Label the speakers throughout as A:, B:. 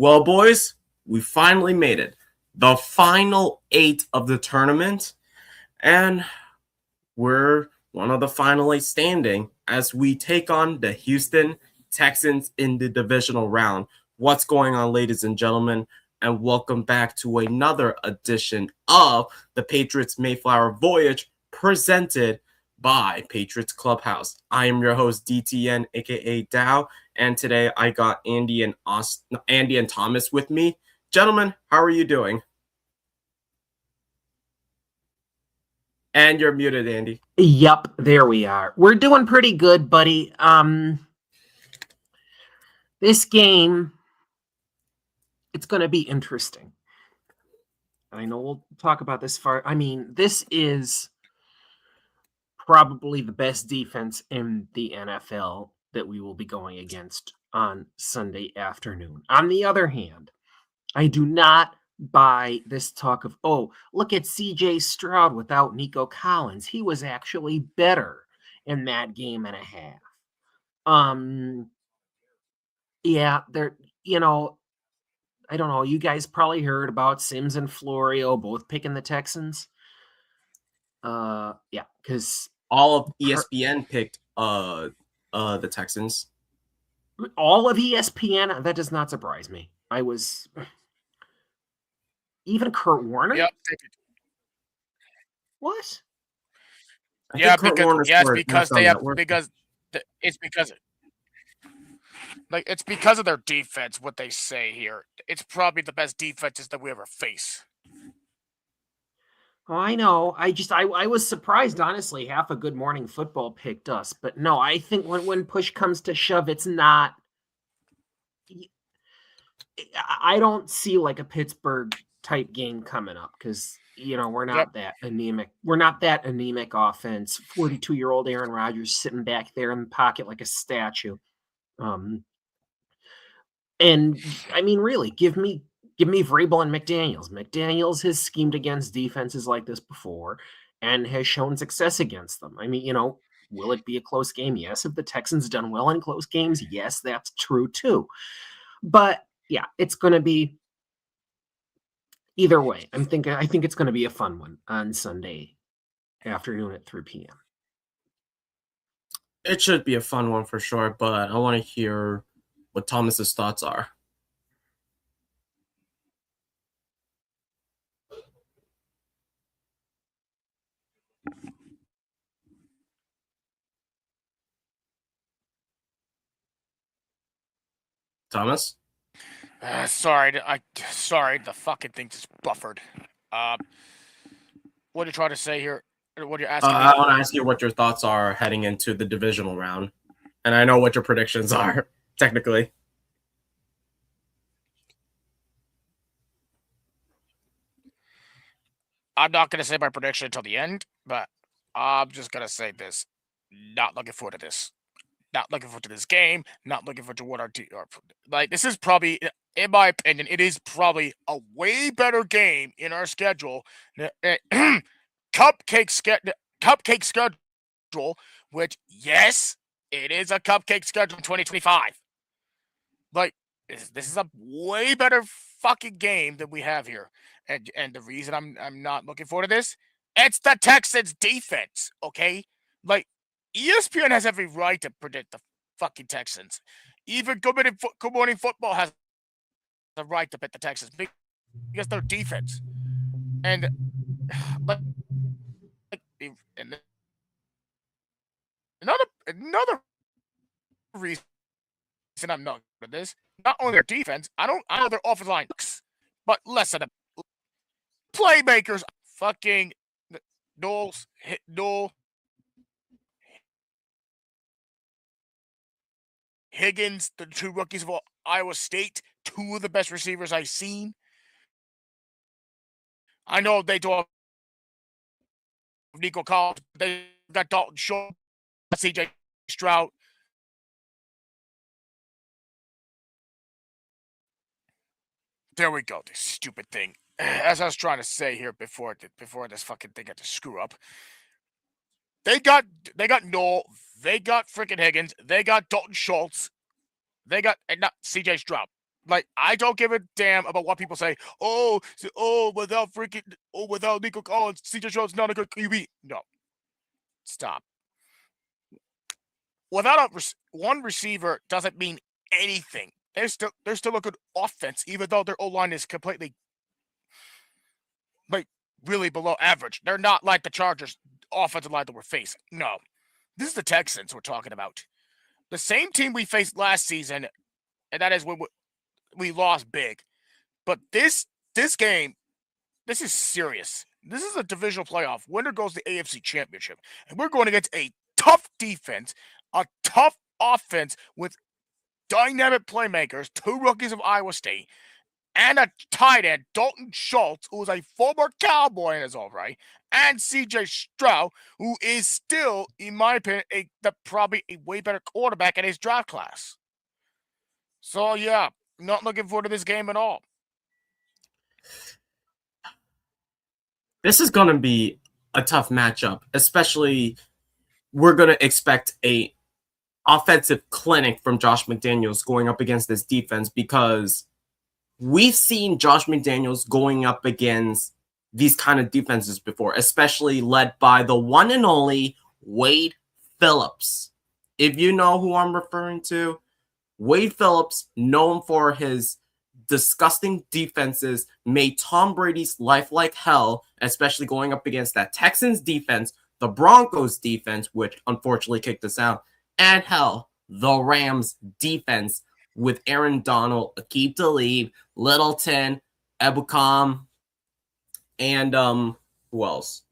A: Well, boys, we finally made it. The final 8 of the tournament, and we're one of the final 8 standing as we take on the Houston Texans in the divisional round. What's going on, ladies and gentlemen? And welcome back to another edition of the Patriots MayeFlower Voyage presented by Patriots Clubhouse. I am your host, DTN, aka Dow, and today I got Andy and Thomas with me. Gentlemen, how are you doing? And you're muted, Andy.
B: Yep, there we are. We're doing pretty good, buddy. This game, it's going to be interesting. I know we'll talk about this far. I mean, this is probably the best defense in the NFL that we will be going against on Sunday afternoon. On the other hand, I do not buy this talk of, oh, look at CJ Stroud without Nico Collins. He was actually better in that game and a half. Yeah, I don't know. You guys probably heard about Sims and Florio both picking the Texans. Yeah, because
A: all of ESPN picked the Texans.
B: All of ESPN? That does not surprise me. Even Kurt Warner?
C: Yep.
B: What?
C: It's because of their defense, what they say here. It's probably the best defenses that we ever face.
B: Oh, I know. I was surprised, honestly. Half a Good Morning Football picked us. But no, I think when push comes to shove, it's not. I don't see like a Pittsburgh type game coming up because, we're not that anemic. We're not that anemic offense. 42-year-old Aaron Rodgers sitting back there in the pocket like a statue. And I mean, really, give me Vrabel and McDaniels. McDaniels has schemed against defenses like this before and has shown success against them. I mean, will it be a close game? Yes. Have the Texans done well in close games? Yes, that's true too. But yeah, it's going to be either way. I think it's going to be a fun one on Sunday afternoon at 3 p.m.
A: It should be a fun one for sure, but I want to hear what Thomas's thoughts are. Thomas?
C: Sorry, the fucking thing just buffered. What are you trying to say here? What are you asking?
A: I want to ask you what your thoughts are heading into the divisional round. And I know what your predictions are, technically.
C: I'm not going to say my prediction until the end, but I'm just going to say this. Not looking forward to this. Not looking forward to this game. Not looking forward to what our like. This is probably, in my opinion, it is probably a way better game in our schedule. Cupcake schedule, which yes, it is a cupcake schedule in 2025. Like this is a way better fucking game than we have here, and the reason I'm not looking forward to this, it's the Texans defense. Okay, like. ESPN has every right to predict the fucking Texans. Even Good Morning Football has the right to pick the Texans because their defense. And another reason I'm not good at this, not only their defense, I know their offensive line, but less of the playmakers. Fucking Noel. Higgins, the 2 rookies of Iowa State, 2 of the best receivers I've seen. I know they don't have Nico Collins, they got Dalton Schultz, CJ Stroud. There we go, this stupid thing. As I was trying to say here before this fucking thing had to screw up. They got Noel, they got freaking Higgins, they got Dalton Schultz, they got not CJ Stroud. Like, I don't give a damn about what people say. Without Nico Collins, CJ Stroud's not a good QB. No, stop. Without one receiver doesn't mean anything. They're still a good offense, even though their O-line is completely, like, really below average. They're not like the Chargers offensive line that we're facing. No, this is the Texans we're talking about. The same team we faced last season, and that is when we lost big. But this game, this is serious. This is a divisional playoff. Winner goes to the AFC Championship. And we're going against a tough defense, a tough offense with dynamic playmakers, 2 rookies of Iowa State, and a tight end, Dalton Schultz, who is a former Cowboy in his own right, and CJ Stroud, who is still, in my opinion, probably a way better quarterback in his draft class. So, yeah, not looking forward to this game at all.
A: This is going to be a tough matchup, especially we're going to expect a offensive clinic from Josh McDaniels going up against this defense, because we've seen Josh McDaniels going up against these kind of defenses before, especially led by the one and only Wade Phillips. If you know who I'm referring to, Wade Phillips, known for his disgusting defenses, made Tom Brady's life like hell, especially going up against that Texans defense, the Broncos defense, which unfortunately kicked us out, and hell, the Rams defense with Aaron Donald, Aqib Talib, Littleton, Ebukam, and who else?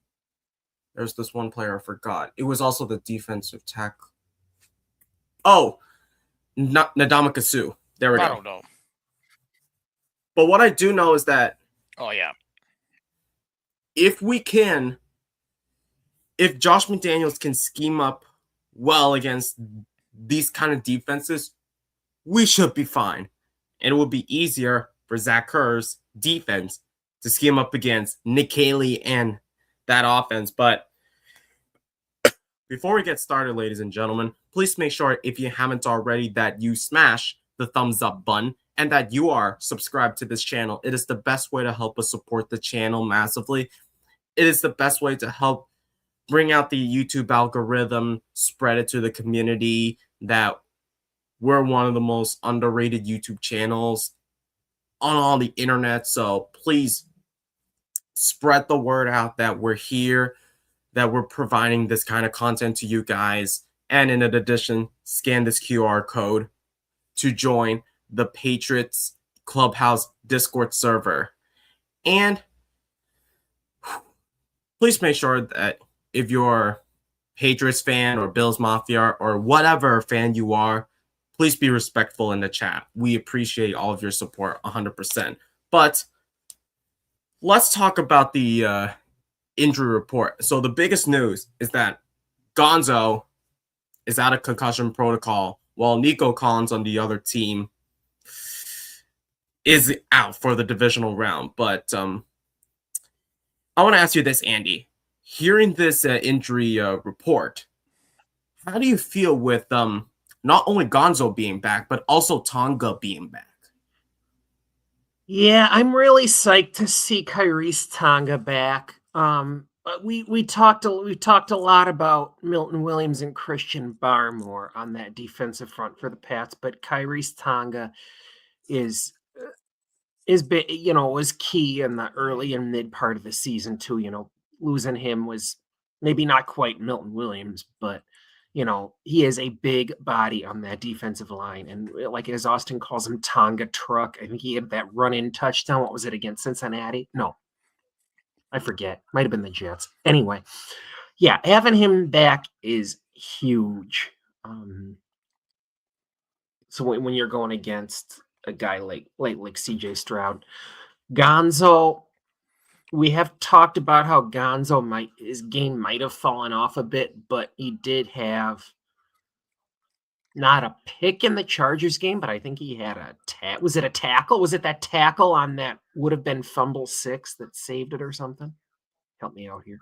A: There's this one player I forgot. It was also the defensive tackle. Oh, Ndamukong Suh. There we go.
C: I don't know.
A: But what I do know is that if Josh McDaniels can scheme up well against these kind of defenses, we should be fine. And it will be easier for Zach Kerr's defense to scheme up against Nick Haley and that offense. But before we get started, ladies and gentlemen, please make sure, if you haven't already, that you smash the thumbs up button and that you are subscribed to this channel. It is the best way to help us support the channel massively. It is the best way to help bring out the YouTube algorithm, spread it to the community, that we're one of the most underrated YouTube channels on all the internet. So please spread the word out that we're here, that we're providing this kind of content to you guys. And in addition, scan this QR code to join the Patriots Clubhouse Discord server. And please make sure that if you're Patriots fan or Bills Mafia or whatever fan you are, please be respectful in the chat. We appreciate all of your support 100%. But let's talk about the injury report. So the biggest news is that Gonzo is out of concussion protocol, while Nico Collins on the other team is out for the divisional round. But I want to ask you this, Andy. Hearing this injury report, how do you feel with not only Gonzo being back, but also Tonga being back?
B: Yeah, I'm really psyched to see Kyrie's Tonga back. We talked a lot about Milton Williams and Christian Barmore on that defensive front for the Pats, but Kyrie's Tonga was key in the early and mid part of the season too. Losing him was maybe not quite Milton Williams, but he is a big body on that defensive line. And like, as Austin calls him, Tonga truck. I think he had that run-in touchdown. What was it, against Cincinnati? No, I forget. Might have been the Jets. Anyway, yeah, having him back is huge. So when you're going against a guy like CJ Stroud, Gonzo, we have talked about how Gonzo his game might have fallen off a bit, but he did have not a pick in the Chargers game, but I think he had was it a tackle? Was it that tackle on that would have been fumble 6 that saved it or something? Help me out here.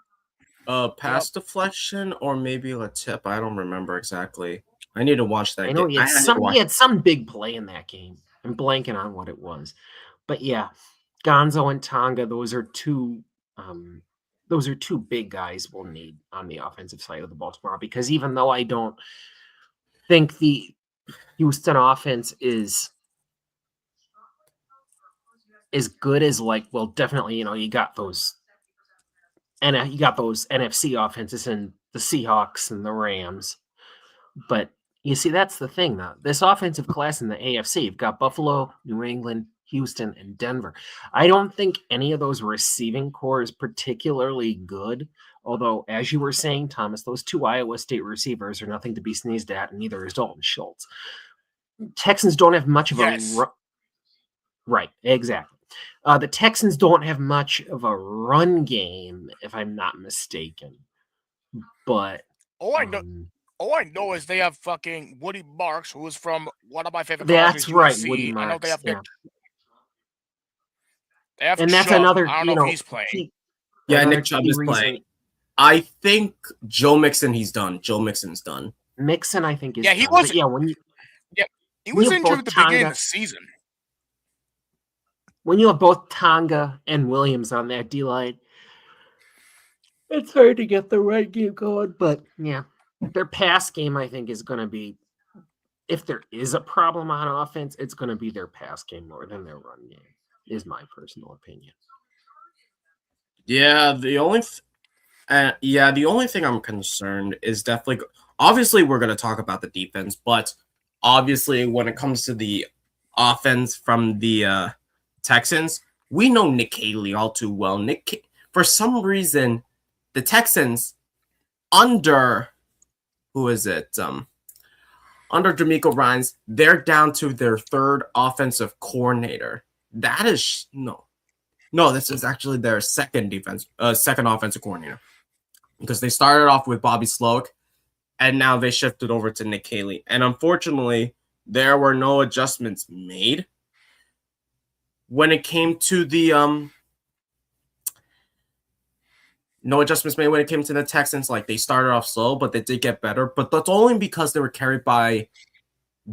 A: Pass deflection or maybe a tip. I don't remember exactly. I need to watch that.
B: I know he had some big play in that game. I'm blanking on what it was. But yeah, Gonzo and Tonga, those are two big guys we'll need on the offensive side of the ball tomorrow, because even though I don't think the Houston offense is as good as, like, well, definitely, you got those NFC offenses and the Seahawks and the Rams. But you see, that's the thing, though. This offensive class in the AFC, you've got Buffalo, New England, Houston, and Denver. I don't think any of those receiving core is particularly good. Although, as you were saying, Thomas, those two Iowa State receivers are nothing to be sneezed at, and neither is Dalton Schultz. Texans don't have much of
C: Yes.
B: Right, exactly. The Texans don't have much of a run game, if I'm not mistaken. But
C: All I know is they have fucking Woody Marks, who is from one of my favorite
B: that's
C: colleges,
B: right,
C: USC.
B: Woody
C: I know
B: Marks.
C: they have
B: Yeah.
C: They have
B: And that's
C: Chubb.
B: another,
C: I don't know if he's playing.
A: Yeah,
B: another
A: Nick Chubb
B: key
A: is
B: reason.
A: playing. I think Joe Mixon, he's done. Joe Mixon's done.
B: Mixon, I think, is
C: Yeah, he
B: done.
C: was.
B: But yeah, when you
C: He was
B: have
C: injured
B: both
C: at the beginning
B: Tonga-
C: of the season.
B: when you have both Tonga and Williams on that D line, it's hard to get the right game going. But yeah, their pass game, I think, is going to be, if there is a problem on offense, it's going to be their pass game more than their run game, is my personal opinion.
A: Yeah, the only thing I'm concerned is definitely, obviously we're going to talk about the defense, but obviously when it comes to the offense from the Texans, we know Nick Haley all too well. For some reason, the Texans under under D'Amico Ryans, they're down to their third offensive coordinator. That is no, this is actually their second offensive coordinator, because they started off with Bobby Sloak, and now they shifted over to Nick Haley. And unfortunately, there were no adjustments made when it came to the Texans. Like, they started off slow, but they did get better. But that's only because they were carried by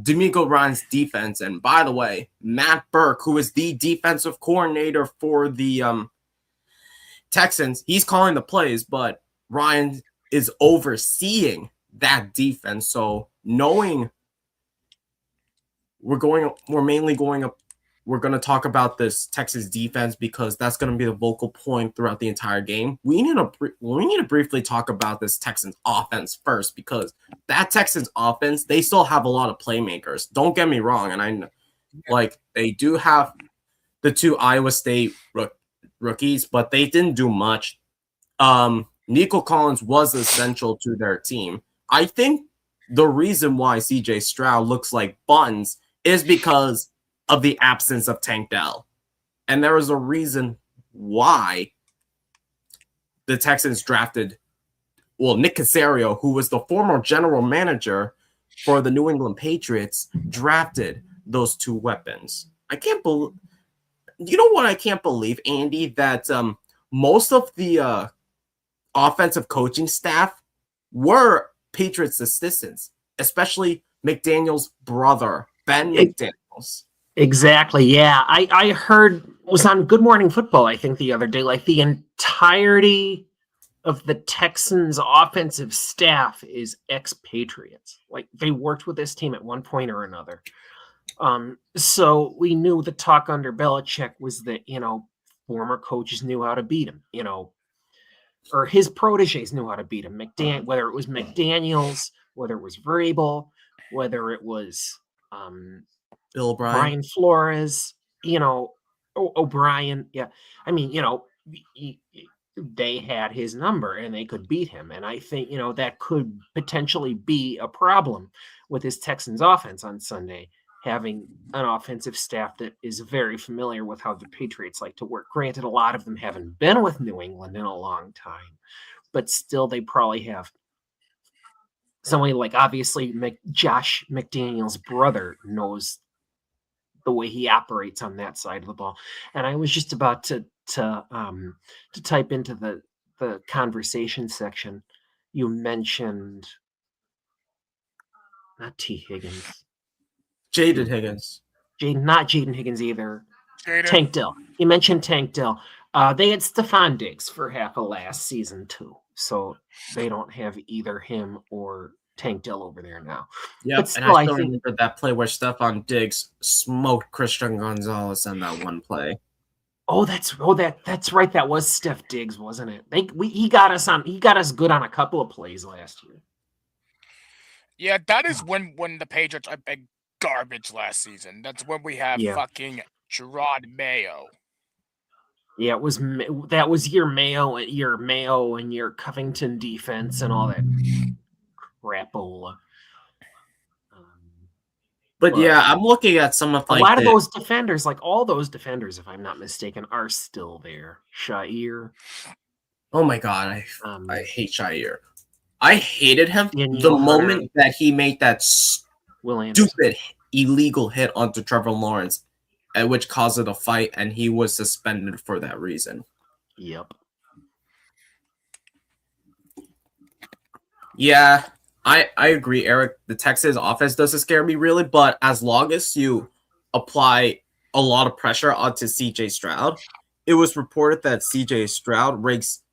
A: D'Amico Ryan's defense. And by the way, Matt Burke, who is the defensive coordinator for the Texans, he's calling the plays, but Ryan is overseeing that defense. So knowing we're going to talk about this Texas defense, because that's going to be the vocal point throughout the entire game. We need to briefly talk about this Texans offense first, because that Texans offense, they still have a lot of playmakers. Don't get me wrong, and I know, like, they do have the two Iowa State rookies, but they didn't do much. Nico Collins was essential to their team. I think the reason why CJ Stroud looks like buns is because of the absence of Tank Dell. And there is a reason why the Texans drafted, Nick Caserio, who was the former general manager for the New England Patriots, drafted those two weapons. I can't believe, you know what I can't believe, Andy, that most of the offensive coaching staff were Patriots assistants, especially McDaniel's brother, Ben McDaniels.
B: Exactly. Yeah. I heard, it was on Good Morning Football, I think, the other day, like, the entirety of the Texans offensive staff is ex-Patriots. Like, they worked with this team at one point or another. So we knew the talk under Belichick was that, former coaches knew how to beat him, or his proteges knew how to beat him. Whether it was McDaniels, whether it was Vrabel, whether it was
A: Bill O'Brien,
B: Brian Flores, O'Brien. Yeah. I mean, they had his number and they could beat him. And I think, that could potentially be a problem with this Texans offense on Sunday, having an offensive staff that is very familiar with how the Patriots like to work. Granted, a lot of them haven't been with New England in a long time, but still they probably have somebody like, obviously, Josh McDaniel's brother knows the way he operates on that side of the ball. And I was just about to type into the conversation section. You mentioned not T. Higgins.
A: Jaden Higgins.
B: Not Jaden Higgins either.
C: Jaden.
B: Tank Dill. You mentioned Tank Dill. They had Stephon Diggs for half of last season too, so they don't have either him or Tank Dill over there now.
A: Yep,
B: But
A: and
B: still,
A: I
B: I
A: still
B: think
A: remember that play where Stephon Diggs smoked Christian Gonzalez in that one play.
B: that's right. That was Steph Diggs, wasn't it? He got us good on a couple of plays last year.
C: Yeah, that is when the Patriots are big garbage last season. That's when we have fucking Gerard Mayo.
B: Yeah, that was your Mayo and your Covington defense and all that crapola.
A: But yeah, I'm looking at some of
B: a lot of those defenders, like all those defenders, if I'm not mistaken, are still there. Shair.
A: Oh my god, I hate Shair. I hated him the moment that he made that stupid illegal hit onto Trevor Lawrence, at which caused a fight, and he was suspended for that reason.
B: Yep.
A: Yeah, I agree, Eric. The Texans offense doesn't scare me really, but as long as you apply a lot of pressure onto CJ Stroud, it was reported that CJ Stroud ranks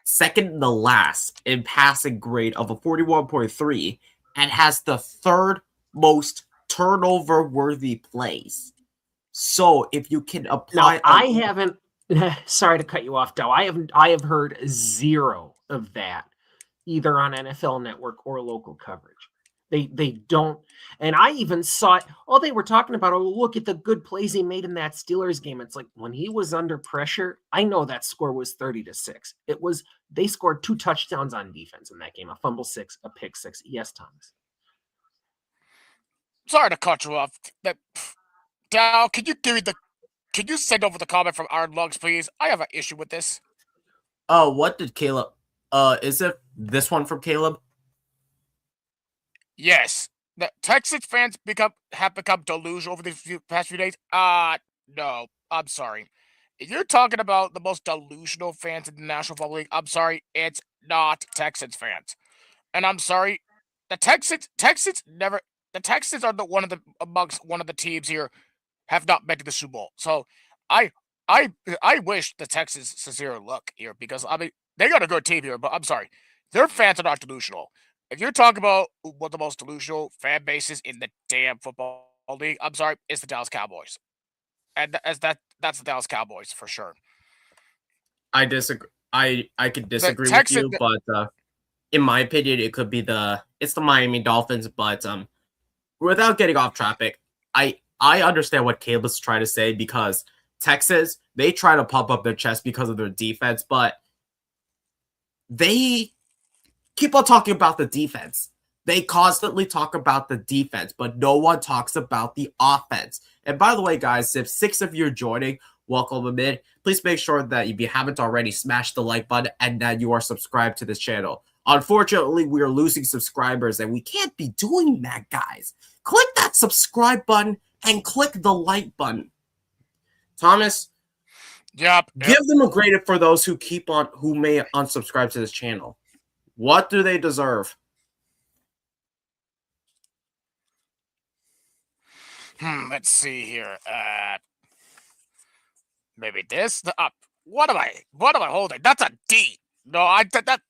A: second to last in passing grade of a 41.3 and has the third most turnover-worthy plays. So if you can apply,
B: I haven't. Sorry to cut you off, Dow. I have heard zero of that either on NFL Network or local coverage. They don't, and I even saw it. Oh, they were talking about, oh, look at the good plays he made in that Steelers game. It's like when he was under pressure, I know that score was 30-6. They scored 2 touchdowns on defense in that game, a fumble 6, a pick 6. Yes, Thomas.
C: Sorry to cut you off. Dow, could you send over the comment from Iron Lugs, please? I have an issue with this.
A: Oh, what did Caleb? Is it this one from Caleb?
C: Yes. The Texans fans have become delusional over the past few days. No. I'm sorry. If you're talking about the most delusional fans in the National Football League, I'm sorry, it's not Texans fans. And I'm sorry, the Texans are amongst one of the teams here have not been to the Super Bowl. So I wish the Texans sincere luck here because I mean they got a good team here, but I'm sorry, their fans are not delusional. If you're talking about what the most delusional fan base is in the damn football league, I'm sorry, it's the Dallas Cowboys, and that's the Dallas Cowboys for sure.
A: I disagree. I could disagree with you, but in my opinion, it's the Miami Dolphins. But without getting off topic, I understand what Caleb's trying to say because Texas, they try to pump up their chest because of their defense, but they keep on talking about the defense. They constantly talk about the defense, but no one talks about the offense. And by the way, guys, if 6 of you are joining, welcome in. Please make sure that if you haven't already, smash the like button and that you are subscribed to this channel. Unfortunately, we are losing subscribers, and we can't be doing that, guys. Click that subscribe button and click the like button. Thomas,
C: yep.
A: Give them a grade for those who may unsubscribe to this channel. What do they deserve?
C: Let's see here. Maybe this. What am I holding? That's a D. No,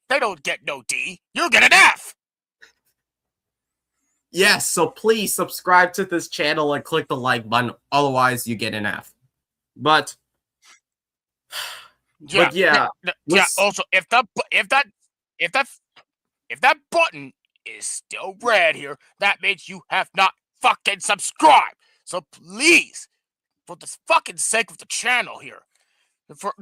C: they don't get no D. You get an F.
A: Yes, so please subscribe to this channel and click the like button. Otherwise, you get an F. But yeah.
C: Also, if that button is still red here, that means you have not fucking subscribed. So please, for the fucking sake of the channel here, for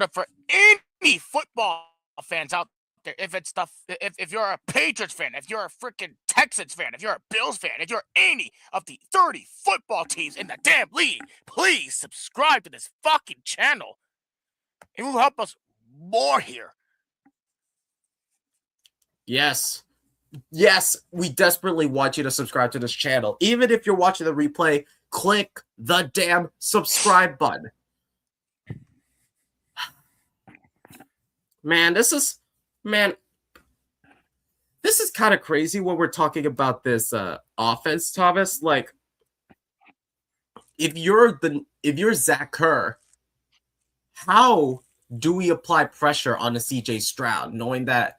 C: any football fans out there, if you're a Patriots fan, if you're a freaking Texans fan, if you're a Bills fan, if you're any of the 30 football teams in the damn league, please subscribe to this fucking channel. It will help us more here.
A: Yes, we desperately want you to subscribe to this channel. Even if you're watching the replay, click the damn subscribe button. This is kind of crazy when we're talking about this offense, Thomas. Like, if you're Zach Kerr, how do we apply pressure on the CJ Stroud, knowing that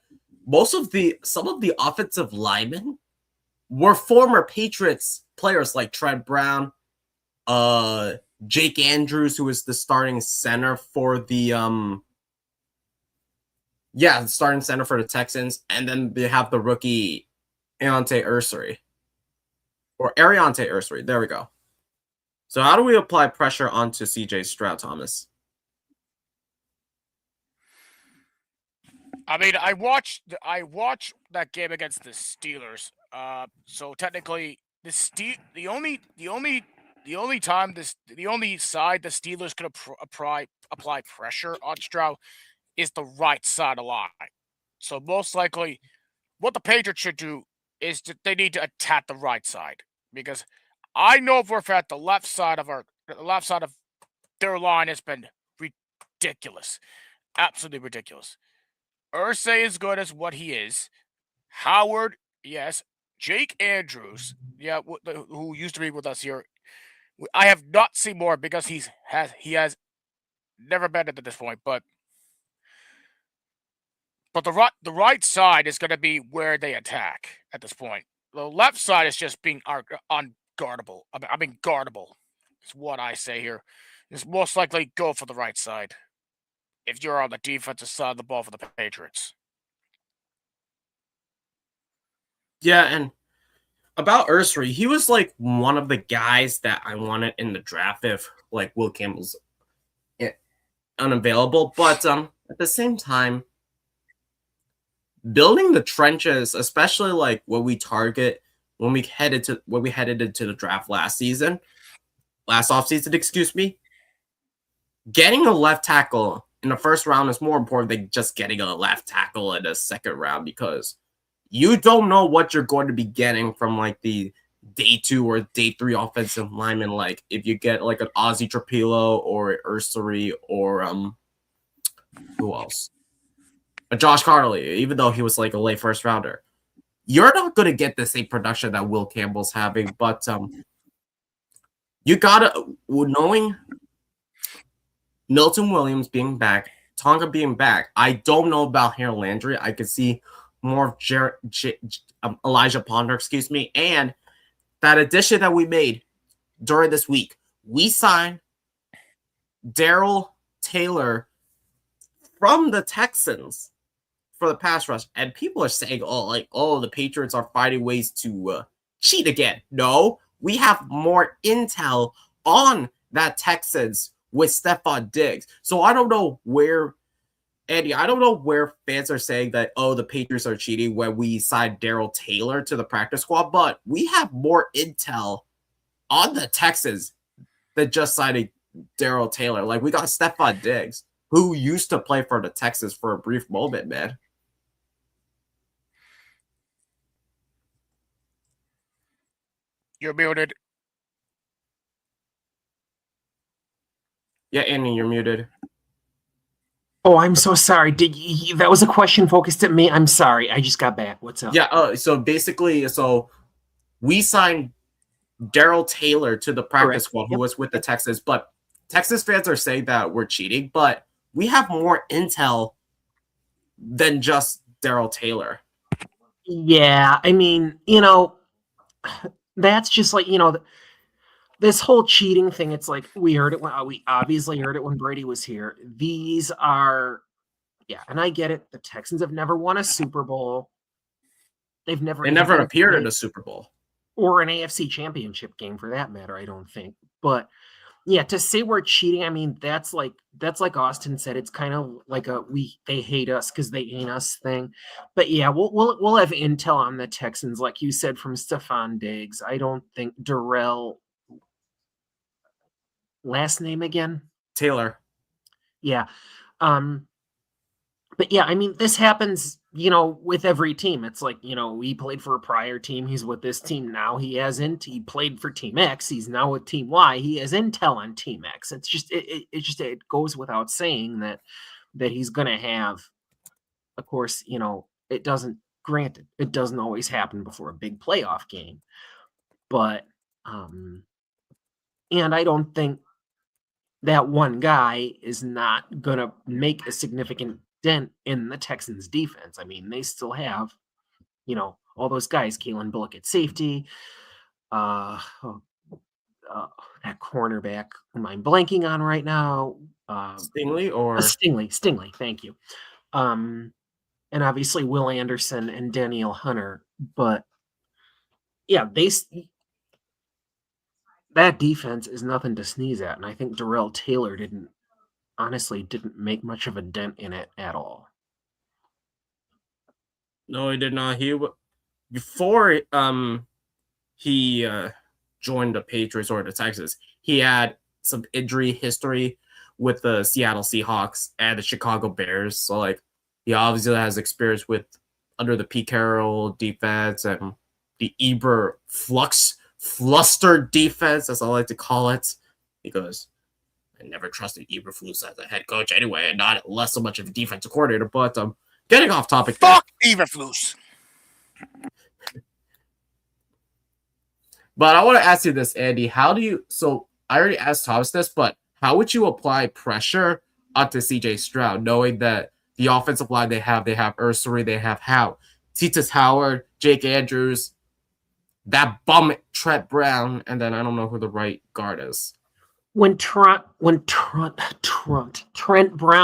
A: some of the offensive linemen were former Patriots players like Trent Brown, Jake Andrews, who is the starting center for the starting center for the Texans, and then they have the rookie Ariante Ursery. There we go. So how do we apply pressure onto CJ Stroud, Thomas?
C: I mean, I watched that game against the Steelers. So technically, the only side the Steelers could apply pressure on Stroud is the right side of line. So most likely, what the Patriots should do is they need to attack the right side, because I know for a fact the left side of their line has been ridiculous, absolutely ridiculous. Irsay is good as what he is. Howard, yes. Jake Andrews, who used to be with us here. I have not seen more because he has never been at this point, but the right side is going to be where they attack at this point. The left side is just being unguardable. I mean, guardable is what I say here. It's most likely go for the right side if you're on the defensive side of the ball for the Patriots.
A: Yeah, and about Ursery, he was like one of the guys that I wanted in the draft if like Will Campbell's unavailable. But at the same time, building the trenches, especially like what we target when we headed into the draft last offseason, excuse me, getting a left tackle in the first round is more important than just getting a left tackle in the second round, because you don't know what you're going to be getting from like the day 2 or day 3 offensive lineman. Like if you get like an Ozzie Trapilo or Ursery or who else? A Josh Carley, even though he was like a late first rounder. You're not going to get the same production that Will Campbell's having, but you gotta, knowing Milton Williams being back, Tonga being back, I don't know about Harold Landry. I could see more of Elijah Ponder, and that addition that we made during this week. We signed Darrell Taylor from the Texans for the pass rush, and people are saying, the Patriots are finding ways to cheat again. No, we have more intel on that Texans with Stephon Diggs. So I don't know where, Andy, fans are saying that, the Patriots are cheating when we signed Darrell Taylor to the practice squad, but we have more intel on the Texans than just signing Darrell Taylor. Like, we got Stephon Diggs, who used to play for the Texans for a brief moment, man.
C: You're muted.
A: Yeah, Andy, you're muted.
B: Oh, I'm so sorry. That was a question focused at me? I'm sorry. I just got back. What's up?
A: Yeah, so basically, we signed Darrell Taylor to the practice squad, who was with the Texans, but Texas fans are saying that we're cheating, but we have more intel than just Darrell Taylor.
B: Yeah, I mean, that's just like, this whole cheating thing. It's like we obviously heard it when Brady was here. These are, and I get it. The Texans have never won a Super Bowl. They never
A: appeared in a Super Bowl
B: or an AFC Championship game for that matter. I don't think, but yeah, to say we're cheating, I mean, that's like Austin said. It's kind of like they hate us because they ain't us thing. But yeah, we'll have intel on the Texans, like you said, from Stephon Diggs. I don't think Darrell. Last name again?
A: Taylor.
B: Yeah. But yeah, I mean, this happens, with every team. It's like, he played for a prior team. He's with this team now. He played for Team X. He's now with Team Y. He has intel on Team X. It's just, it goes without saying that he's going to have, of course, it doesn't always happen before a big playoff game, but, And I don't think that one guy is not going to make a significant dent in the Texans defense. I mean, they still have, all those guys, Kalen Bullock at safety, that cornerback whom I'm blanking on right now.
A: Stingley or
B: Stingley, thank you. And obviously Will Anderson and Danielle Hunter. But yeah, that defense is nothing to sneeze at. And I think Darrell Taylor didn't make much of a dent in it at all.
A: No, he did not. Before he joined the Patriots or the Texans, he had some injury history with the Seattle Seahawks and the Chicago Bears. So like he obviously has experience with under the Pete Carroll defense and the Eber fluster defense, as I like to call it, because I never trusted Eberflus as a head coach anyway, and not less so much of a defensive coordinator. But getting off topic.
C: Fuck Eberflus.
A: But I want to ask you this, Andy. So I already asked Thomas this, but how would you apply pressure onto CJ Stroud, knowing that the offensive line they have Ursary, they have Howe, Titus Howard, Jake Andrews, that bum Trent Brown, and then I don't know who the right guard is.
B: When Trent Brown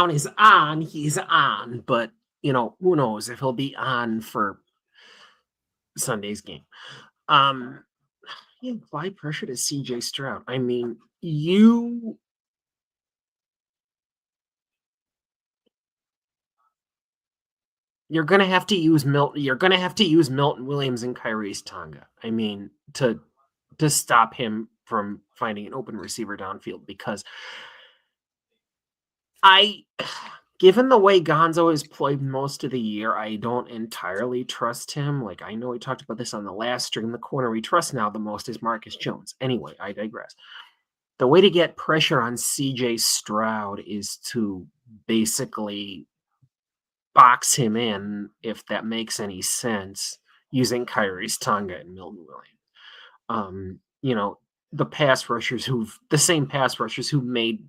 B: is on, he's on. But who knows if he'll be on for Sunday's game. Apply pressure to CJ Stroud. I mean, you're gonna have to use Milton. You're gonna have to use Milton Williams and Kyrie's Tonga. I mean, to stop him from finding an open receiver downfield, because given the way Gonzo has played most of the year, I don't entirely trust him. Like, I know we talked about this on the last stream. The corner we trust now the most is Marcus Jones. Anyway, I digress. The way to get pressure on CJ Stroud is to basically box him in, if that makes any sense, using Kyrie's Tonga and Milton Williams. The same pass rushers who made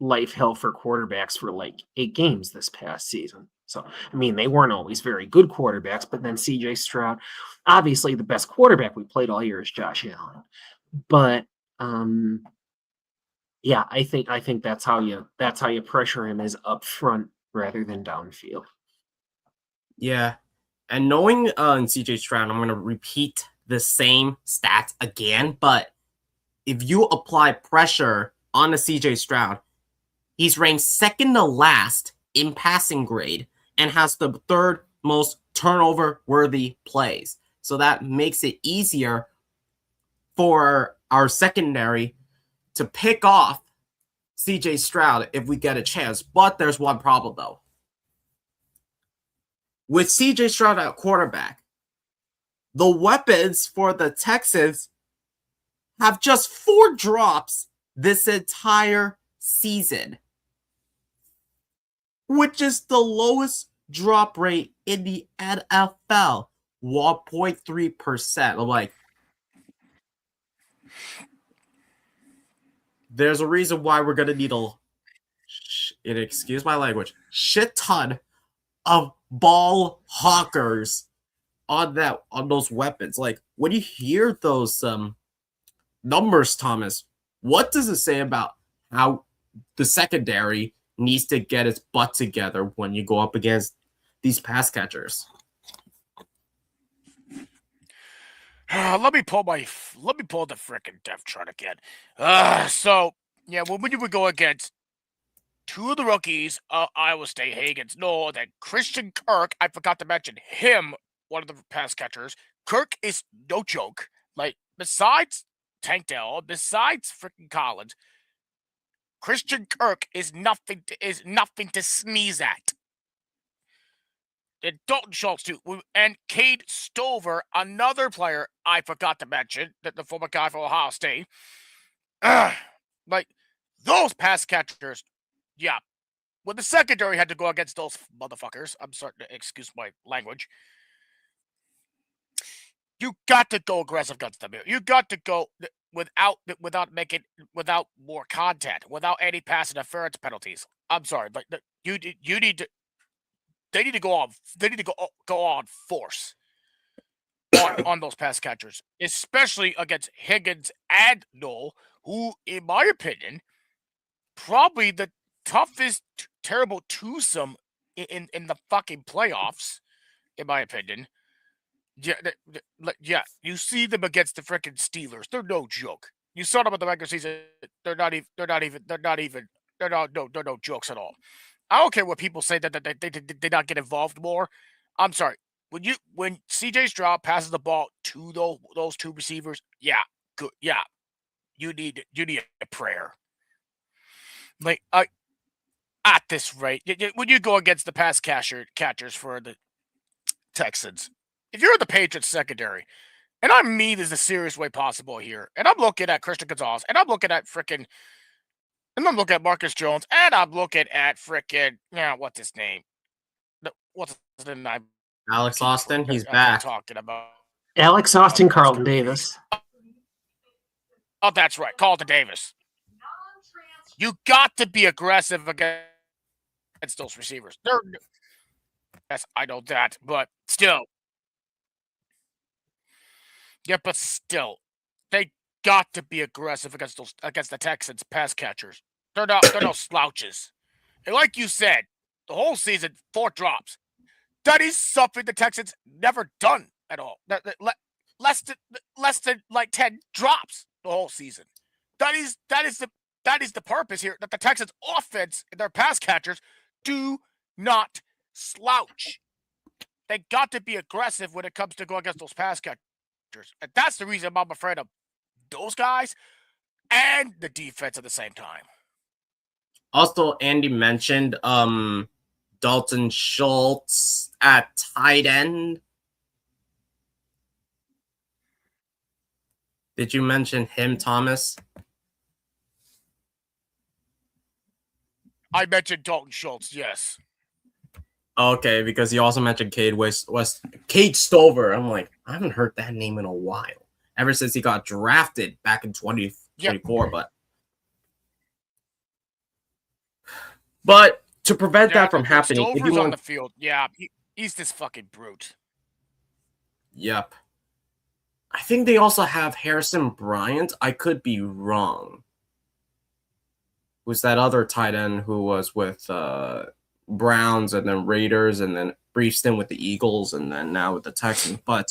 B: life hell for quarterbacks for like 8 games this past season. So, I mean, they weren't always very good quarterbacks, but then CJ Stroud, obviously the best quarterback we played all year is Josh Allen. But yeah, I think that's how you pressure him, is up front rather than downfield.
A: Yeah. And knowing CJ Stroud, I'm going to repeat the same stats again, but if you apply pressure on the CJ Stroud, he's ranked second to last in passing grade and has the third most turnover-worthy plays. So that makes it easier for our secondary to pick off CJ Stroud if we get a chance. But there's one problem, though. With CJ Stroud at quarterback, the weapons for the Texans have just 4 drops this entire season, which is the lowest drop rate in the NFL, 1.3%. I'm like, there's a reason why we're going to need excuse my language, shit ton of ball hawkers on those weapons. Like, when you hear those numbers, Thomas, what does it say about how the secondary needs to get its butt together when you go up against these pass catchers?
C: Let me pull the frickin' depth chart again. When we would go against 2 of the rookies, Iowa State Hagans. No, that Christian Kirk, I forgot to mention him, one of the pass catchers. Kirk is no joke. Like, besides Tank Dell, besides freaking Collins, Christian Kirk is nothing to sneeze at. And Dalton Schultz too, and Cade Stover, another player I forgot to mention, that the former guy from Ohio State. Like, those pass catchers, yeah. When the secondary had to go against those motherfuckers, I'm starting to excuse my language. You got to go aggressive against them. You got to go. without more content, without any pass interference penalties. I'm sorry, but you need to. They need to go on. They need to go on force on those pass catchers, especially against Higgins and Noel, who, in my opinion, probably the toughest terrible twosome in the fucking playoffs, in my opinion. Yeah, you see them against the freaking Steelers. They're no joke. You saw them at the regular season. They're no jokes at all. I don't care what people say that they did not get involved more. I'm sorry. When CJ Stroud passes the ball to those two receivers, yeah, good. Yeah, you need a prayer. Like at this rate, when you go against the pass catchers for the Texans, if you're the Patriots secondary, and I mean this in the serious way possible here, and I'm looking at Christian Gonzalez, and I'm looking at Marcus Jones, and I'm looking at what's his name? What's his name?
A: Alex Austin, he's back.
C: Talking about
B: Alex Austin, Carlton Davis.
C: Oh, that's right, Carlton Davis. You got to be aggressive against those receivers. Yes, I know that, but still. Yeah, but still, they got to be aggressive against the Texans pass catchers. They're no slouches. And like you said, the whole season, 4 drops. That is something the Texans never done at all. Less than like 10 drops the whole season. That is the purpose here, that the Texans offense and their pass catchers do not slouch. They got to be aggressive when it comes to go against those pass catchers. And that's the reason I'm afraid of those guys and the defense at the same time.
A: Also, Andy mentioned Dalton Schultz at tight end. Did you mention him, Thomas?
C: I mentioned Dalton Schultz, yes.
A: Okay, because you also mentioned Cade Stover. I'm like, I haven't heard that name in a while. Ever since he got drafted back in 2024, But to prevent that from happening,
C: Stover's on the field. Yeah, he's this fucking brute.
A: Yep. I think they also have Harrison Bryant. I could be wrong. Who's that other tight end who was with Browns and then Raiders and then brief stint with the Eagles and then now with the Texans. But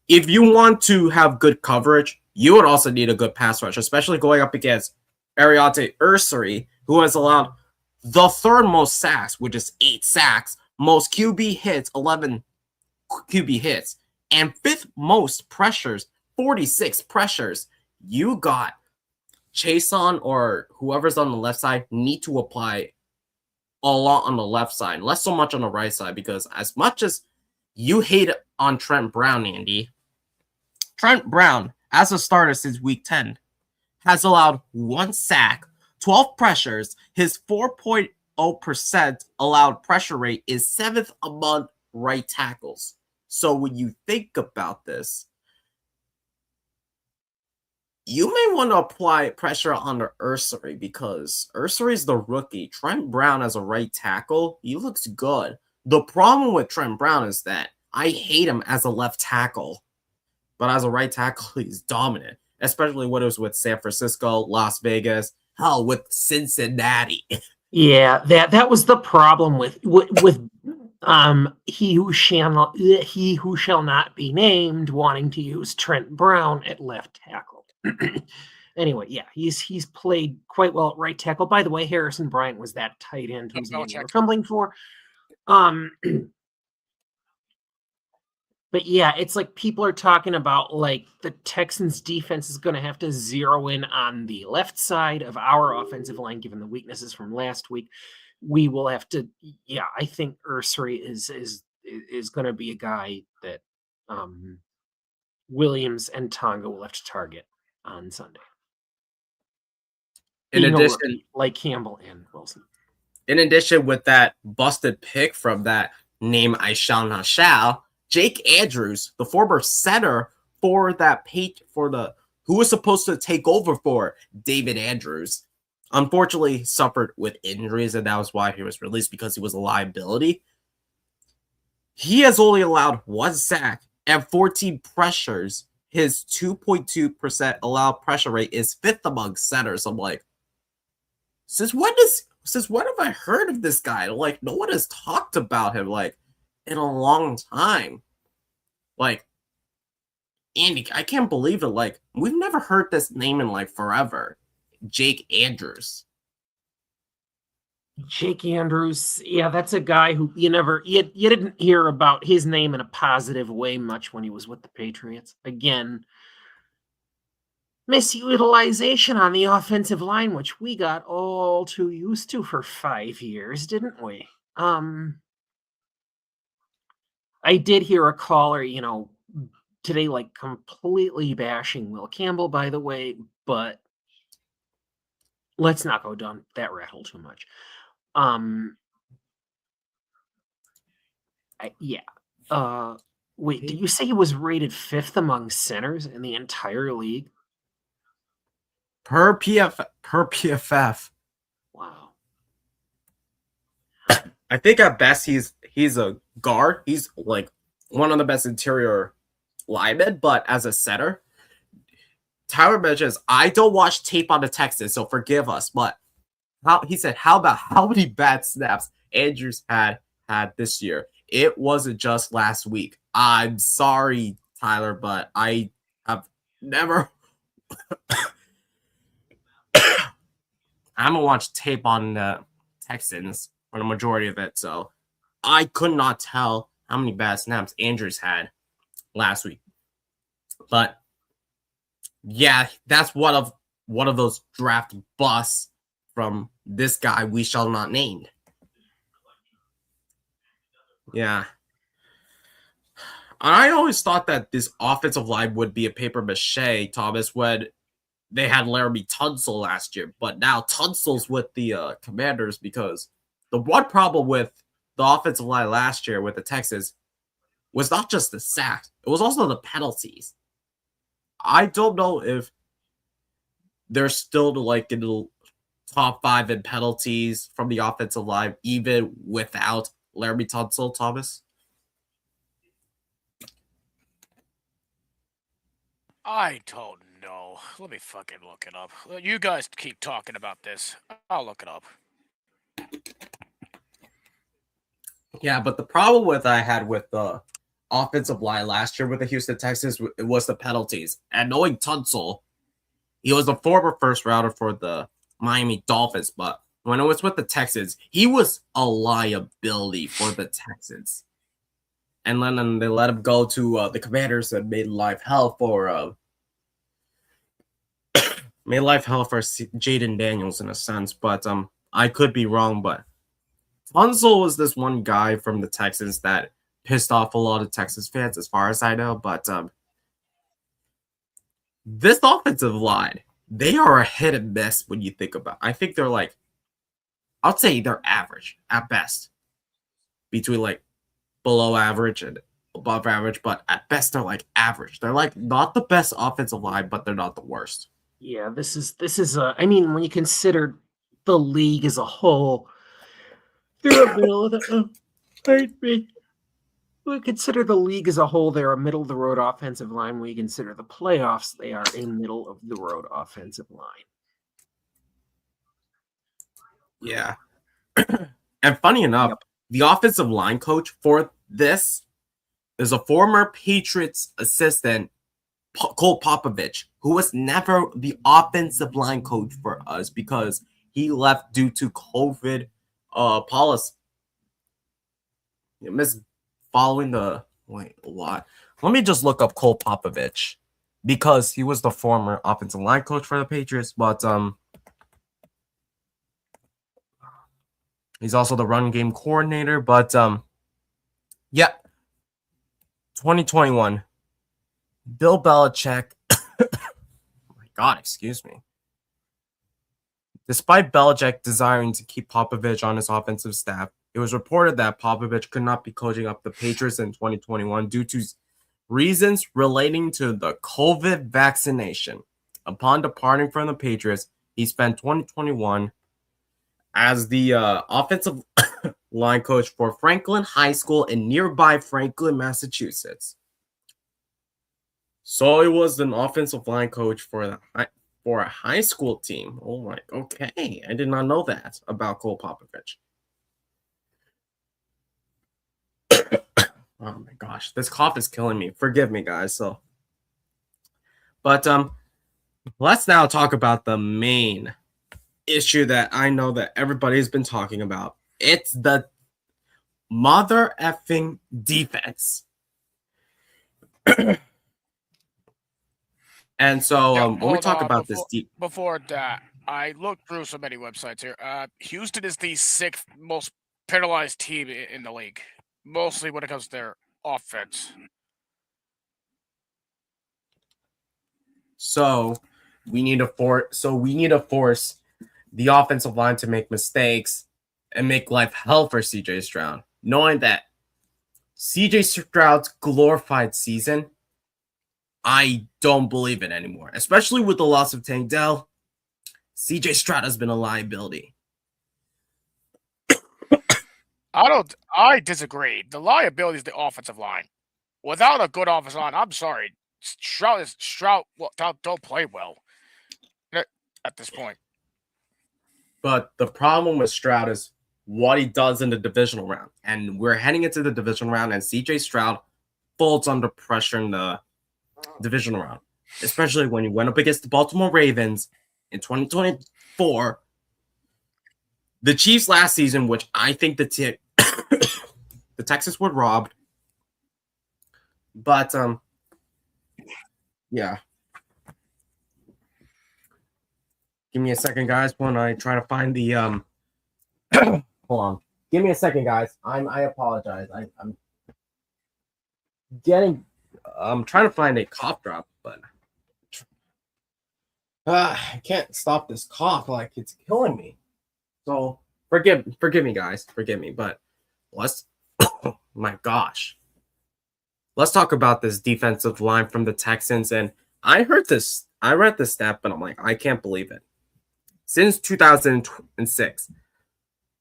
A: if you want to have good coverage, you would also need a good pass rush, especially going up against Ariante Ursary, who has allowed the third most sacks, which is 8 sacks, most QB hits, 11 QB hits, and 5th most pressures, 46 pressures. You got Chason or whoever's on the left side need to apply a lot on the left side, less so much on the right side, because as much as you hate on Trent Brown, Andy, Trent Brown, as a starter since week 10, has allowed 1 sack, 12 pressures. His 4.0% allowed pressure rate is 7th among right tackles. So when you think about this, you may want to apply pressure on the Ursary because Ursary is the rookie. Trent Brown as a right tackle, he looks good. The problem with Trent Brown is that I hate him as a left tackle, but as a right tackle, he's dominant, especially when it was with San Francisco, Las Vegas, hell, with Cincinnati.
B: Yeah, that was the problem with he who shall not be named wanting to use Trent Brown at left tackle. Anyway, yeah, he's played quite well at right tackle. By the way, Harrison Bryant was that tight end who's fumbling for. But yeah, it's like people are talking about like the Texans defense is going to have to zero in on the left side of our offensive line, given the weaknesses from last week. We will have to, yeah, I think Ursary is going to be a guy that Williams and Tonga will have to target on Sunday.
A: In addition,
B: like Campbell and Wilson.
A: In addition, with that busted pick from that name I shall not shall, Jake Andrews, the former center for the who was supposed to take over for David Andrews, unfortunately suffered with injuries, and that was why he was released, because he was a liability. He has only allowed 1 sack and 14 pressures. His 2.2% allowed pressure rate is 5th among centers. I'm like, since when have I heard of this guy? Like, no one has talked about him like in a long time. Like, Andy, I can't believe it. Like, we've never heard this name in like forever. Jake Andrews.
B: Jake Andrews, yeah, that's a guy who you didn't hear about his name in a positive way much when he was with the Patriots. Again, misutilization on the offensive line, which we got all too used to for 5 years, didn't we? I did hear a caller, today, like completely bashing Will Campbell, by the way, but let's not go down that rat hole too much. Wait, did you say he was rated 5th among centers in the entire league?
A: Per PFF.
B: Wow.
A: I think at best he's a guard. He's like one of the best interior linemen, but as a center, Tyler mentions, I don't watch tape on the Texans, so forgive us, but he said, how about how many bad snaps Andrews had this year? It wasn't just last week. I'm sorry, Tyler, but I have never I haven't watched tape on the Texans for the majority of it, so I could not tell how many bad snaps Andrews had last week. But yeah, that's one of those draft busts from this guy we shall not name. Yeah. I always thought that this offensive line would be a paper mache, Thomas, when they had Laramie Tunsil last year. But now Tunsil's with the Commanders, because the one problem with the offensive line last year with the Texans was not just the sacks. It was also the penalties. I don't know if they're still like in the top 5 in penalties from the offensive line, even without Laramie Tunsil, Thomas.
C: I don't know. Let me fucking look it up. You guys keep talking about this. I'll look it up.
A: Yeah, but the problem I had with the offensive line last year with the Houston Texans was the penalties. And knowing Tunsil, he was a former first rounder for the Miami Dolphins, but when it was with the Texans, he was a liability for the Texans. And then they let him go to the Commanders and made life hell for Jaden Daniels in a sense. But I could be wrong, but Tunsil was this one guy from the Texans that pissed off a lot of Texas fans, as far as I know. But this offensive line, they are a hit and miss when you think about it. I think they're like, I'd say they're average at best, between like below average and above average, but at best they're like average. They're like not the best offensive line, but they're not the worst.
B: Yeah, this is I mean, when you consider the league as a whole, they're a middle of the we consider the league as a whole, they're a middle of the road offensive line. When you consider the playoffs, they are a middle of the road offensive line.
A: Yeah. And funny enough, the offensive line coach for this is a former Patriots assistant, Cole Popovich, who was never the offensive line coach for us because he left due to COVID policy. You missed following the what? Let me just look up Cole Popovich, because he was the former offensive line coach for the Patriots, but he's also the run game coordinator. But yeah, 2021, Bill Belichick. Oh my God, excuse me. Despite Belichick desiring to keep Popovich on his offensive staff, it was reported that Popovich could not be coaching up the Patriots in 2021 due to reasons relating to the COVID vaccination. Upon departing from the Patriots, he spent 2021 as the offensive line coach for Franklin High School in nearby Franklin, Massachusetts. So he was an offensive line coach for a high school team. Oh my, okay. I did not know that about Cole Popovich. Oh my gosh, this cough is killing me. Forgive me, guys. But let's now talk about the main issue that I know that everybody's been talking about. It's the mother effing defense. And so when we talk about this
C: before that, I looked through so many websites here. Houston is the 6th most penalized team in the league, mostly when it comes to their offense.
A: So we need to force the offensive line to make mistakes and make life hell for CJ Stroud, knowing that CJ Stroud's glorified season, I don't believe it anymore. Especially with the loss of Tank Dell, CJ Stroud has been a liability.
C: I disagree. The liability is the offensive line. Without a good offensive line, I'm sorry, Stroud don't play well at this point.
A: But the problem with Stroud is what he does in the divisional round. And we're heading into the divisional round, and CJ Stroud folds under pressure in the divisional round, especially when he went up against the Baltimore Ravens in 2024. The Chiefs last season, which I think the Texans were robbed. But, yeah. Give me a second, guys, when I try to find the, hold on. Give me a second, guys. I apologize. I'm trying to find a cough drop, but I can't stop this cough. Like, it's killing me. So forgive me, guys. Forgive me. But let's, oh my gosh. Let's talk about this defensive line from the Texans. And I read this stat, but I'm like, I can't believe it. Since 2006,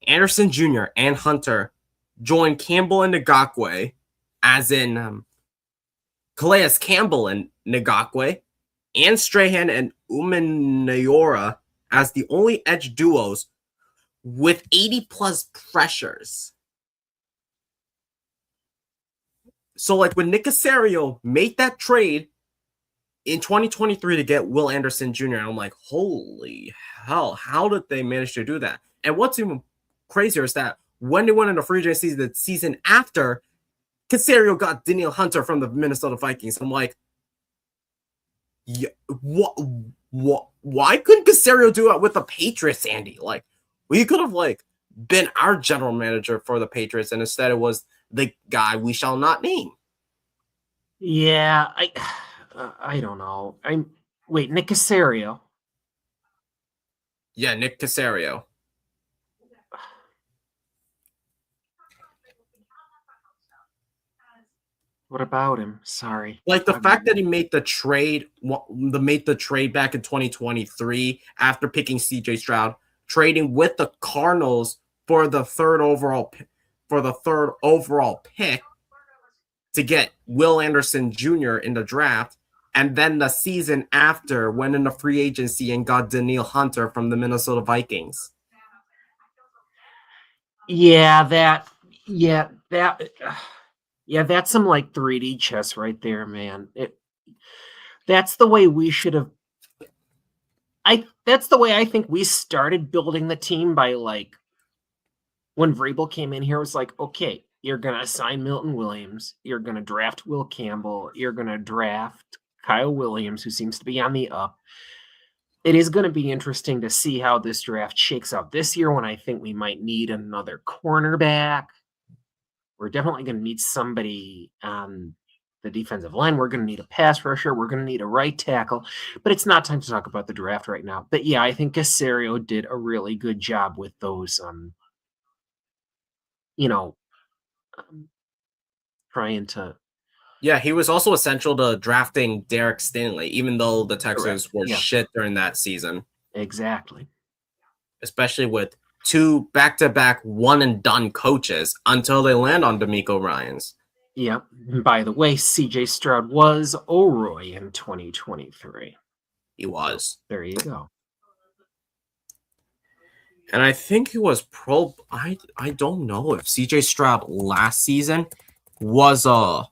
A: Anderson Jr. and Hunter joined Campbell and Ngakoue, as in Calais Campbell and Ngakoue, and Strahan and Umenayora as the only edge duos with 80-plus pressures. So, like, when Nick Caserio made that trade in 2023 to get Will Anderson Jr., I'm like, holy hell, how did they manage to do that? And what's even crazier is that when they went into free agency the season after, Caserio got Danielle Hunter from the Minnesota Vikings. I'm like, yeah, what? Why couldn't Caserio do it with the Patriots, Andy? Like, we could have, like, been our general manager for the Patriots, and instead it was the guy we shall not name.
B: Yeah, I don't know. Wait, Nick Caserio.
A: Yeah, Nick Caserio.
B: What about him? Sorry.
A: Like the fact that he made the trade back in 2023 after picking CJ Stroud, trading with the Cardinals for the third overall pick to get Will Anderson Jr. in the draft, and then the season after went into free agency and got Danielle Hunter from the Minnesota Vikings.
B: That's some like 3D chess right there, man. That's the way we should have. That's the way I think we started building the team by, like, when Vrabel came in here, it was like, okay, you're going to sign Milton Williams. You're going to draft Will Campbell. You're going to draft Kyle Williams, who seems to be on the up. It is going to be interesting to see how this draft shakes out this year, when I think we might need another cornerback. We're definitely going to need somebody on the defensive line. We're going to need a pass rusher. We're going to need a right tackle. But it's not time to talk about the draft right now. But yeah, I think Caserio did a really good job with those, trying to
A: Yeah, he was also essential to drafting Derek Stingley, even though the Texans were shit during that season.
B: Exactly.
A: Especially with 2 back-to-back one-and-done coaches until they land on D'Amico Ryans.
B: Yep. By the way, CJ Stroud was O'Roy in 2023.
A: He was.
B: There you go.
A: And I think he was I don't know if CJ Stroud last season was a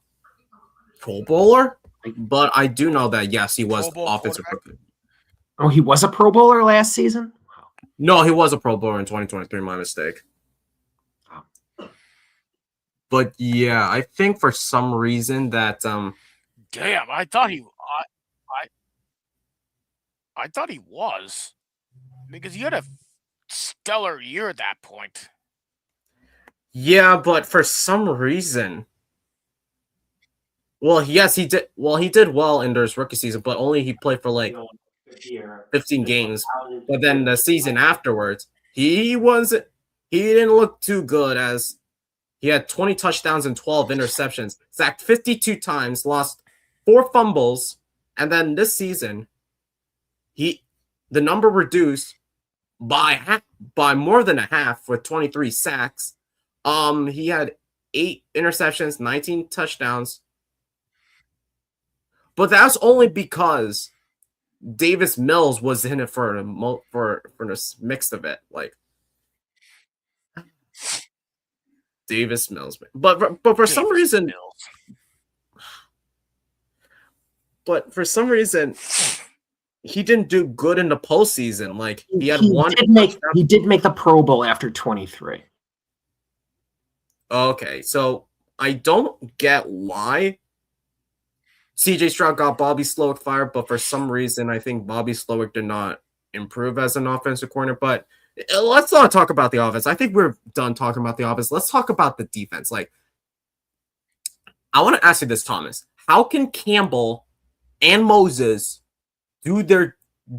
A: Pro Bowler, but I do know that, yes, he was offensive rookie.
B: Oh, he was a Pro Bowler last season?
A: Wow. No, he was a Pro Bowler in 2023, my mistake. Oh. But yeah, I think for some reason that
C: damn, I thought he I thought he was, because he had a stellar year at that point.
A: Yeah, but for some reason, well, yes, he did. Well, he did well in his rookie season, but only he played for like 15 games. But then the season afterwards, he didn't look too good, as he had 20 touchdowns and 12 interceptions, sacked 52 times, lost 4 fumbles, and then this season, the number reduced by more than a half with 23 sacks. He had 8 interceptions, 19 touchdowns. But that's only because Davis Mills was in it for the mix of it, like Davis Mills. But for some reason, he didn't do good in the postseason. Like he
B: did make the Pro Bowl after 23.
A: Okay, so I don't get why CJ Stroud got Bobby Slowick fired, but for some reason, I think Bobby Slowick did not improve as an offensive coordinator. But let's not talk about the offense. I think we're done talking about the offense. Let's talk about the defense. Like, I want to ask you this, Thomas. How can Campbell and Moses do their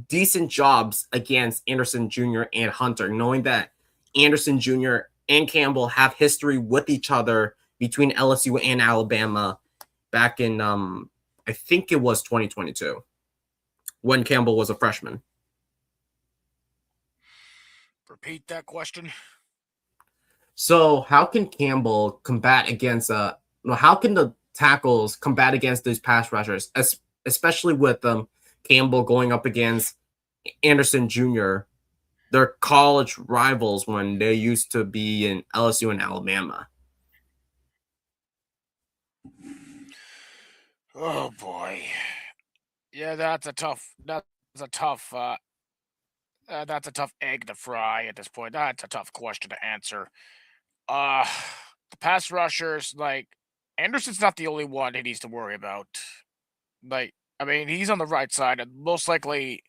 A: decent jobs against Anderson Jr. and Hunter, knowing that Anderson Jr. and Campbell have history with each other between LSU and Alabama back in I think it was 2022 when Campbell was a freshman?
C: Repeat that question.
A: So how can Campbell combat against how can the tackles combat against these pass rushers, especially with Campbell going up against Anderson Jr., their college rivals when they used to be in LSU and Alabama?
C: Oh boy, yeah, that's a tough egg to fry at this point. That's a tough question to answer. The pass rushers, like Anderson's not the only one he needs to worry about. Like, I mean, he's on the right side, and most likely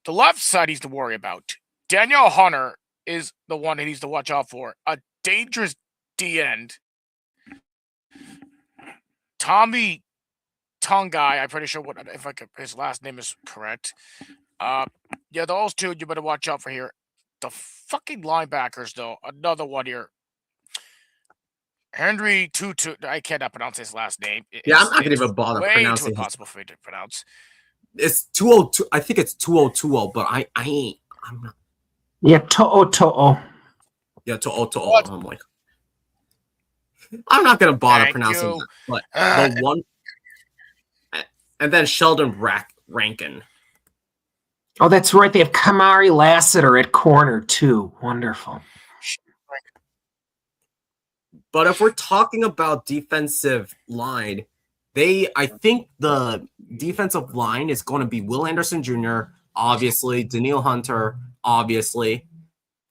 C: the left side he's to worry about. Danielle Hunter is the one he needs to watch out for. A dangerous D end. Tommy Tungai, I'm pretty sure his last name is correct. Yeah, those two you better watch out for here. The fucking linebackers, though, another one here. Henry Tutu, I cannot pronounce his last name.
A: Yeah, I'm not gonna even bother pronouncing it.
C: Too impossible for me to pronounce.
A: It's 202. I think it's 2020, but I'm not.
B: Yeah, To'o.
A: Yeah, To'o. I'm like, I'm not gonna bother pronouncing that. But the one, and then Sheldon Rankin.
B: Oh, that's right. They have Kamari Lassiter at corner too. Wonderful.
A: But if we're talking about defensive line, I think the defensive line is going to be Will Anderson Jr., obviously, Danielle Hunter, obviously.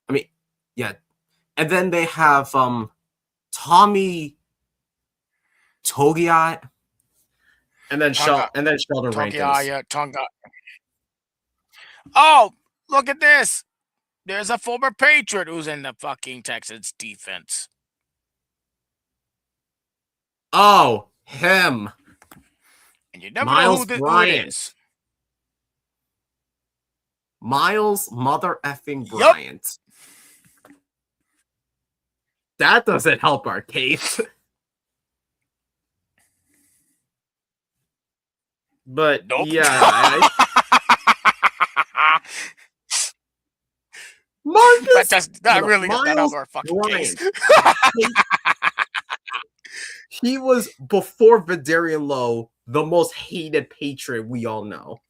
A: I mean, yeah. And then they have Tommy Togiai, and then Sheldon Rankins.
C: Tonga. Oh, look at this. There's a former Patriot who's in the fucking Texans defense.
A: Oh, him.
C: And you never know who it is.
A: Miles mother effing Bryant. That doesn't help our case. But
C: Nope.
A: yeah, Marcus,
C: that really is not
A: Miles
C: our fucking case.
A: Bryant. He was, before Vidarian Lowe, the most hated Patriot we all know.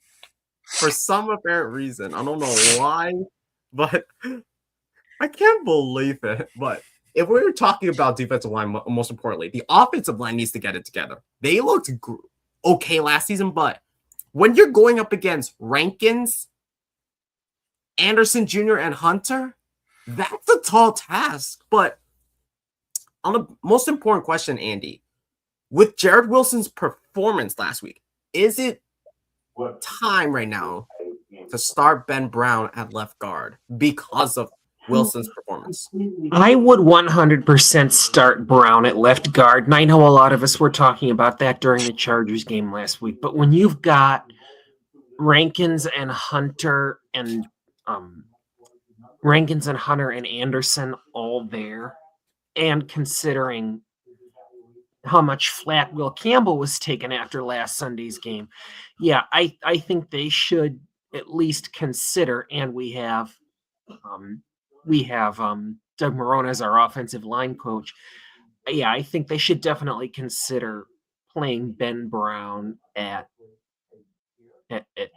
A: For some apparent reason. I don't know why, but I can't believe it. But if we're talking about defensive line, most importantly, the offensive line needs to get it together. They looked okay last season, but when you're going up against Rankins, Anderson Jr., and Hunter, that's a tall task. But on the most important question, Andy, with Jared Wilson's performance last week, is it time right now to start Ben Brown at left guard because of Wilson's performance?
B: I would 100% start Brown at left guard, and I know a lot of us were talking about that during the Chargers game last week, but when you've got Rankins and Hunter and Anderson all there, and considering how much flack Will Campbell was taken after last Sunday's game, yeah, I think they should at least consider, and we have Doug Marrone as our offensive line coach. Yeah, I think they should definitely consider playing Ben Brown at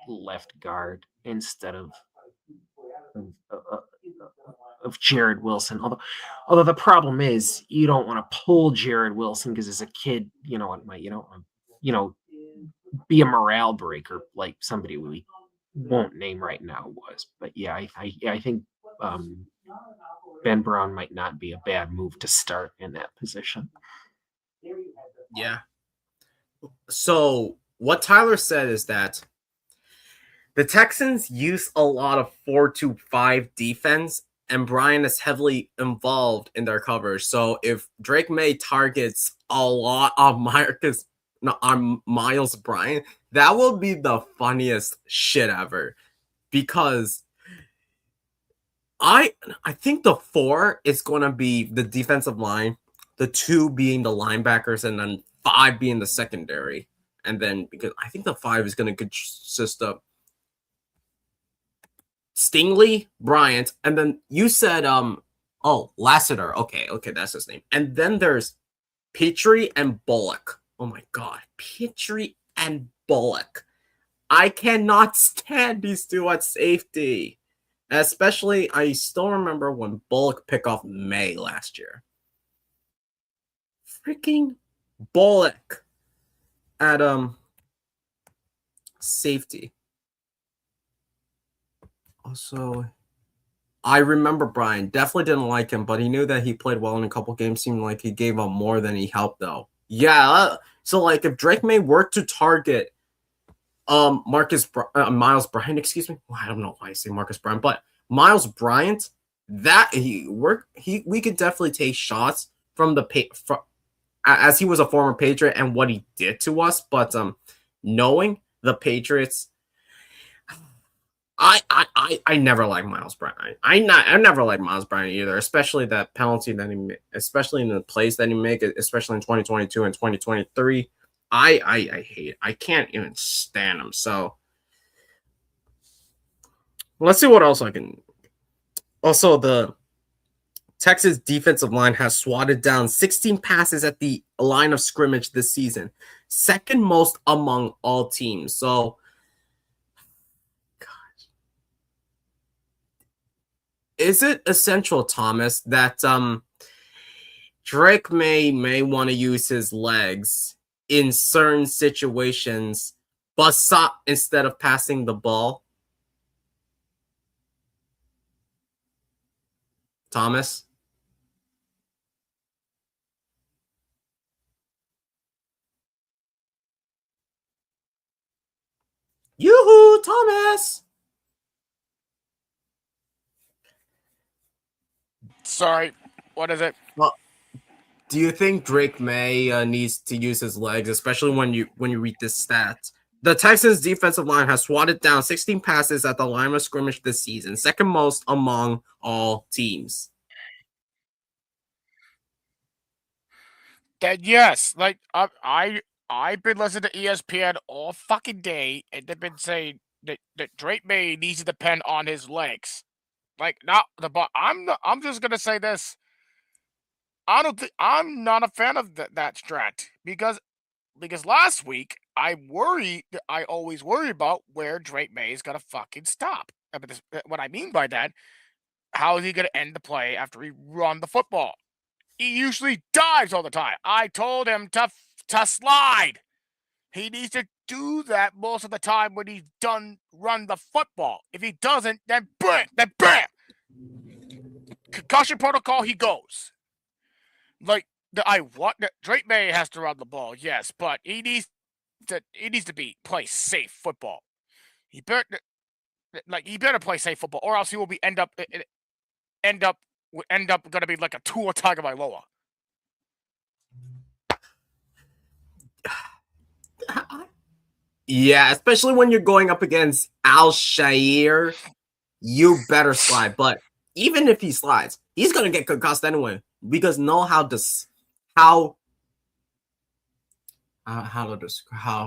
B: left guard instead of Jared Wilson. Although the problem is you don't want to pull Jared Wilson because as a kid, you don't be a morale breaker like somebody we won't name right now was. But yeah, I think Ben Brown might not be a bad move to start in that position.
A: Yeah. So what Tyler said is that the Texans use a lot of 4-5 defense, and Brian is heavily involved in their coverage. So if Drake Maye targets a lot of Miles Bryant, that will be the funniest shit ever. Because I think the 4 is going to be the defensive line, the 2 being the linebackers, and then 5 being the secondary. And then because I think the 5 is going to consist of Stingley, Bryant, and then you said Lassiter. Okay, that's his name. And then there's Petrie and Bullock. Oh my god, Petrie and Bullock. I cannot stand these two at safety. Especially, I still remember when Bullock picked off Maye last year. Freaking Bullock at safety. Also, I remember Brian definitely didn't like him, but he knew that he played well in a couple games. Seemed like he gave up more than he helped, though. Yeah, so like if Drake Maye were to target Miles Bryant, excuse me. Well, I don't know why I say Marcus Bryant, but Miles Bryant, we could definitely take shots from as he was a former Patriot and what he did to us. But knowing the Patriots, I never liked Miles Bryant. I never liked Miles Bryant either, especially that penalty that he made, especially in the plays that he made, especially in 2022 and 2023. I hate it. I can't even stand him. So let's see what else I can. Also, the Texas defensive line has swatted down 16 passes at the line of scrimmage this season, second most among all teams. So, is it essential, Thomas, that Drake may want to use his legs in certain situations, but instead of passing the ball? Thomas? Yoo-hoo, Thomas!
C: Sorry, what is it?
A: Well, do you think Drake Maye needs to use his legs, especially when you read this stat? The Texans defensive line has swatted down 16 passes at the line of scrimmage this season, second most among all teams.
C: That yes, like I I've been listening to ESPN all fucking day, and they've been saying that Drake May needs to depend on his legs. Like, not the but I'm just gonna say this. I don't think I'm not a fan of that strat because last week I always worry about where Drake May is gonna fucking stop. But what I mean by that, how is he gonna end the play after he run the football? He usually dives all the time. I told him to slide. He needs to do that most of the time when he's done run the football. If he doesn't, then bam. Concussion protocol, he goes. Like I want Drake May has to run the ball, yes, but he needs to play safe football. He better play safe football, or else he will be end up going to be like a Tua Tagovailoa.
A: Yeah, especially when you're going up against Al-Shaair, you better slide. But even if he slides, he's gonna get concussed anyway. Because know how to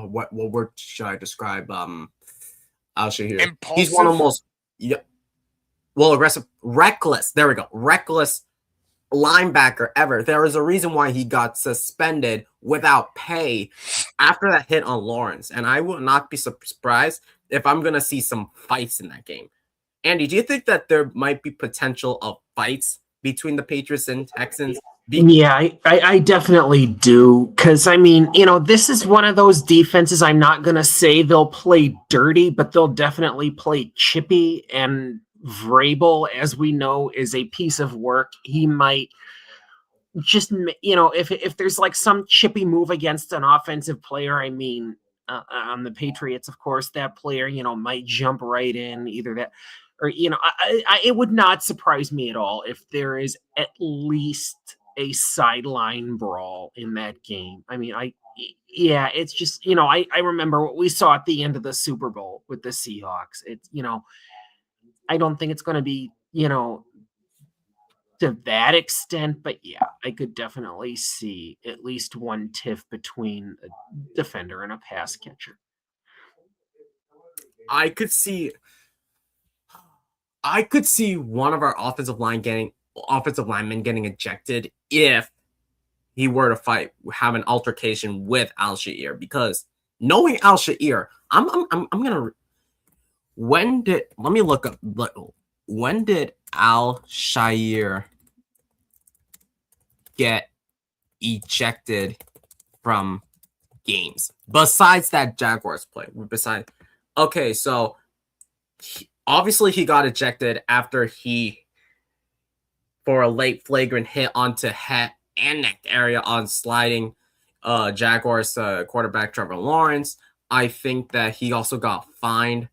A: what word should I describe Al-Shaair?
C: Impulsive?
A: He's one of the most aggressive, reckless. There we go, reckless linebacker ever. There is a reason why he got suspended without pay after that hit on Lawrence, and I will not be surprised if I'm gonna see some fights in that game. Andy, do you think that there might be potential of fights between the Patriots and Texans?
B: Yeah, I definitely do. Because, I mean, this is one of those defenses. I'm not going to say they'll play dirty, but they'll definitely play chippy. And Vrabel, as we know, is a piece of work. He might just, if there's like some chippy move against an offensive player, I mean, on the Patriots, of course, that player, might jump right in, either that, or, it would not surprise me at all if there is at least a sideline brawl in that game. I mean, it's just, I remember what we saw at the end of the Super Bowl with the Seahawks. It's, I don't think it's going to be, to that extent, but yeah, I could definitely see at least one tiff between a defender and a pass catcher.
A: I could see one of our offensive linemen getting ejected if he were to have an altercation with Al-Shaair, because knowing Al-Shaair, I'm gonna. Let me look up. When did Al-Shaair get ejected from games besides that Jaguars play? Okay, so obviously he got ejected after for a late flagrant hit onto head and neck area on sliding Jaguars quarterback Trevor Lawrence. I think that he also got fined.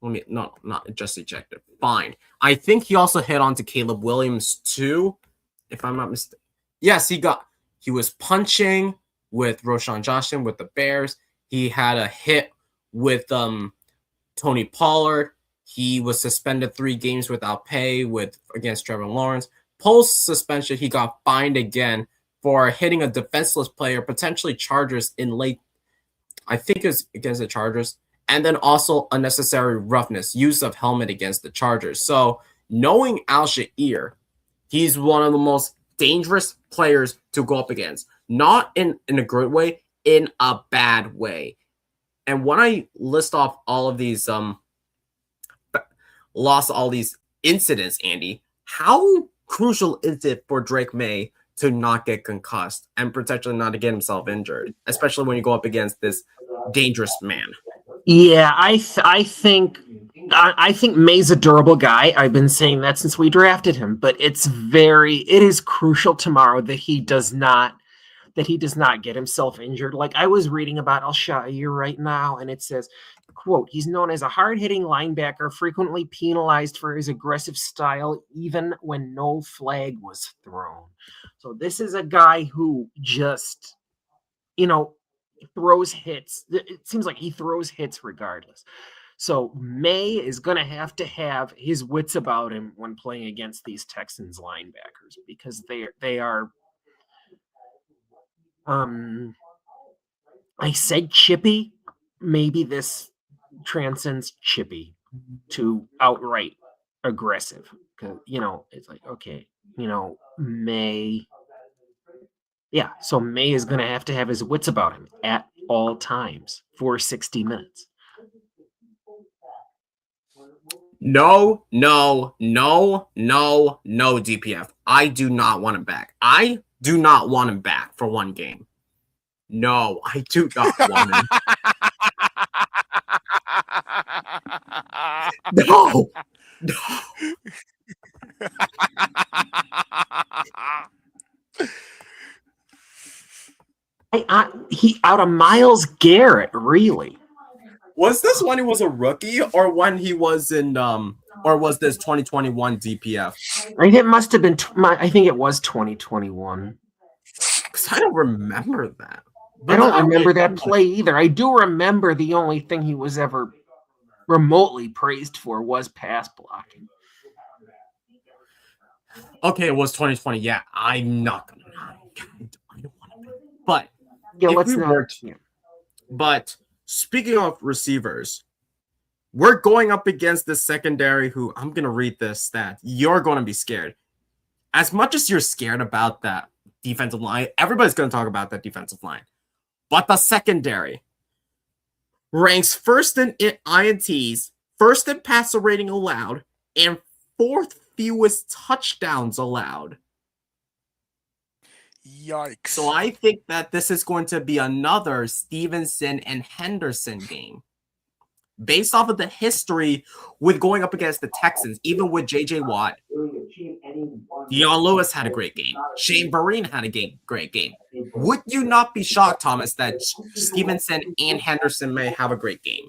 A: Not just ejected. Fined. I think he also hit onto Caleb Williams too, if I'm not mistaken. Yes, he was punching with Roshan Johnson with the Bears. He had a hit with Tony Pollard. He was suspended 3 games without pay against Trevor Lawrence. Post suspension, he got fined again for hitting a defenseless player, potentially Chargers in late. I think it was against the Chargers. And then also unnecessary roughness, use of helmet against the Chargers. So knowing Al-Shaair, he's one of the most dangerous players to go up against. Not in a good way, in a bad way. And when I list off all of these all these incidents, Andy, how crucial is it for Drake May to not get concussed and potentially not to get himself injured, especially when you go up against this dangerous man?
B: Yeah, I think May's a durable guy. I've been saying that since we drafted him, but it is crucial tomorrow that he does not get himself injured. Like, I was reading about Al-Shaair right now, and it says, quote, he's known as a hard-hitting linebacker, frequently penalized for his aggressive style, even when no flag was thrown. So this is a guy who just, throws hits. It seems like he throws hits regardless. So May is going to have his wits about him when playing against these Texans linebackers, because they are I said chippy. Maybe this transcends chippy to outright aggressive. Because, it's like, okay, May. Yeah, so May is going to have his wits about him at all times for 60 minutes.
A: No, DPF. I do not want him back. I do not want him back for one game. No, I do not want him. No.
B: He out of Myles Garrett, really?
A: Was this when he was a rookie, or when he was in or was this 2021 DPF?
B: I think it must have been. I think it was 2021.
A: Because I don't remember that.
B: I don't remember that play either. I do remember the only thing he was ever remotely praised for was pass blocking.
A: Okay, it was 2020. Yeah, I'm not gonna. I don't want to. But
B: yeah, let's not.
A: But speaking of receivers, we're going up against the secondary. Who I'm gonna read this stat. You're gonna be scared. As much as you're scared about that defensive line, everybody's gonna talk about that defensive line. But the secondary ranks first in INTs, first in passer rating allowed, and fourth fewest touchdowns allowed.
C: Yikes.
A: So I think that this is going to be another Stevenson and Henderson game. Based off of the history with going up against the Texans, even with J.J. Watt, Dion Lewis had a great game. Shane Vereen had a great game. Would you not be shocked, Thomas, that Stevenson and Henderson may have a great game?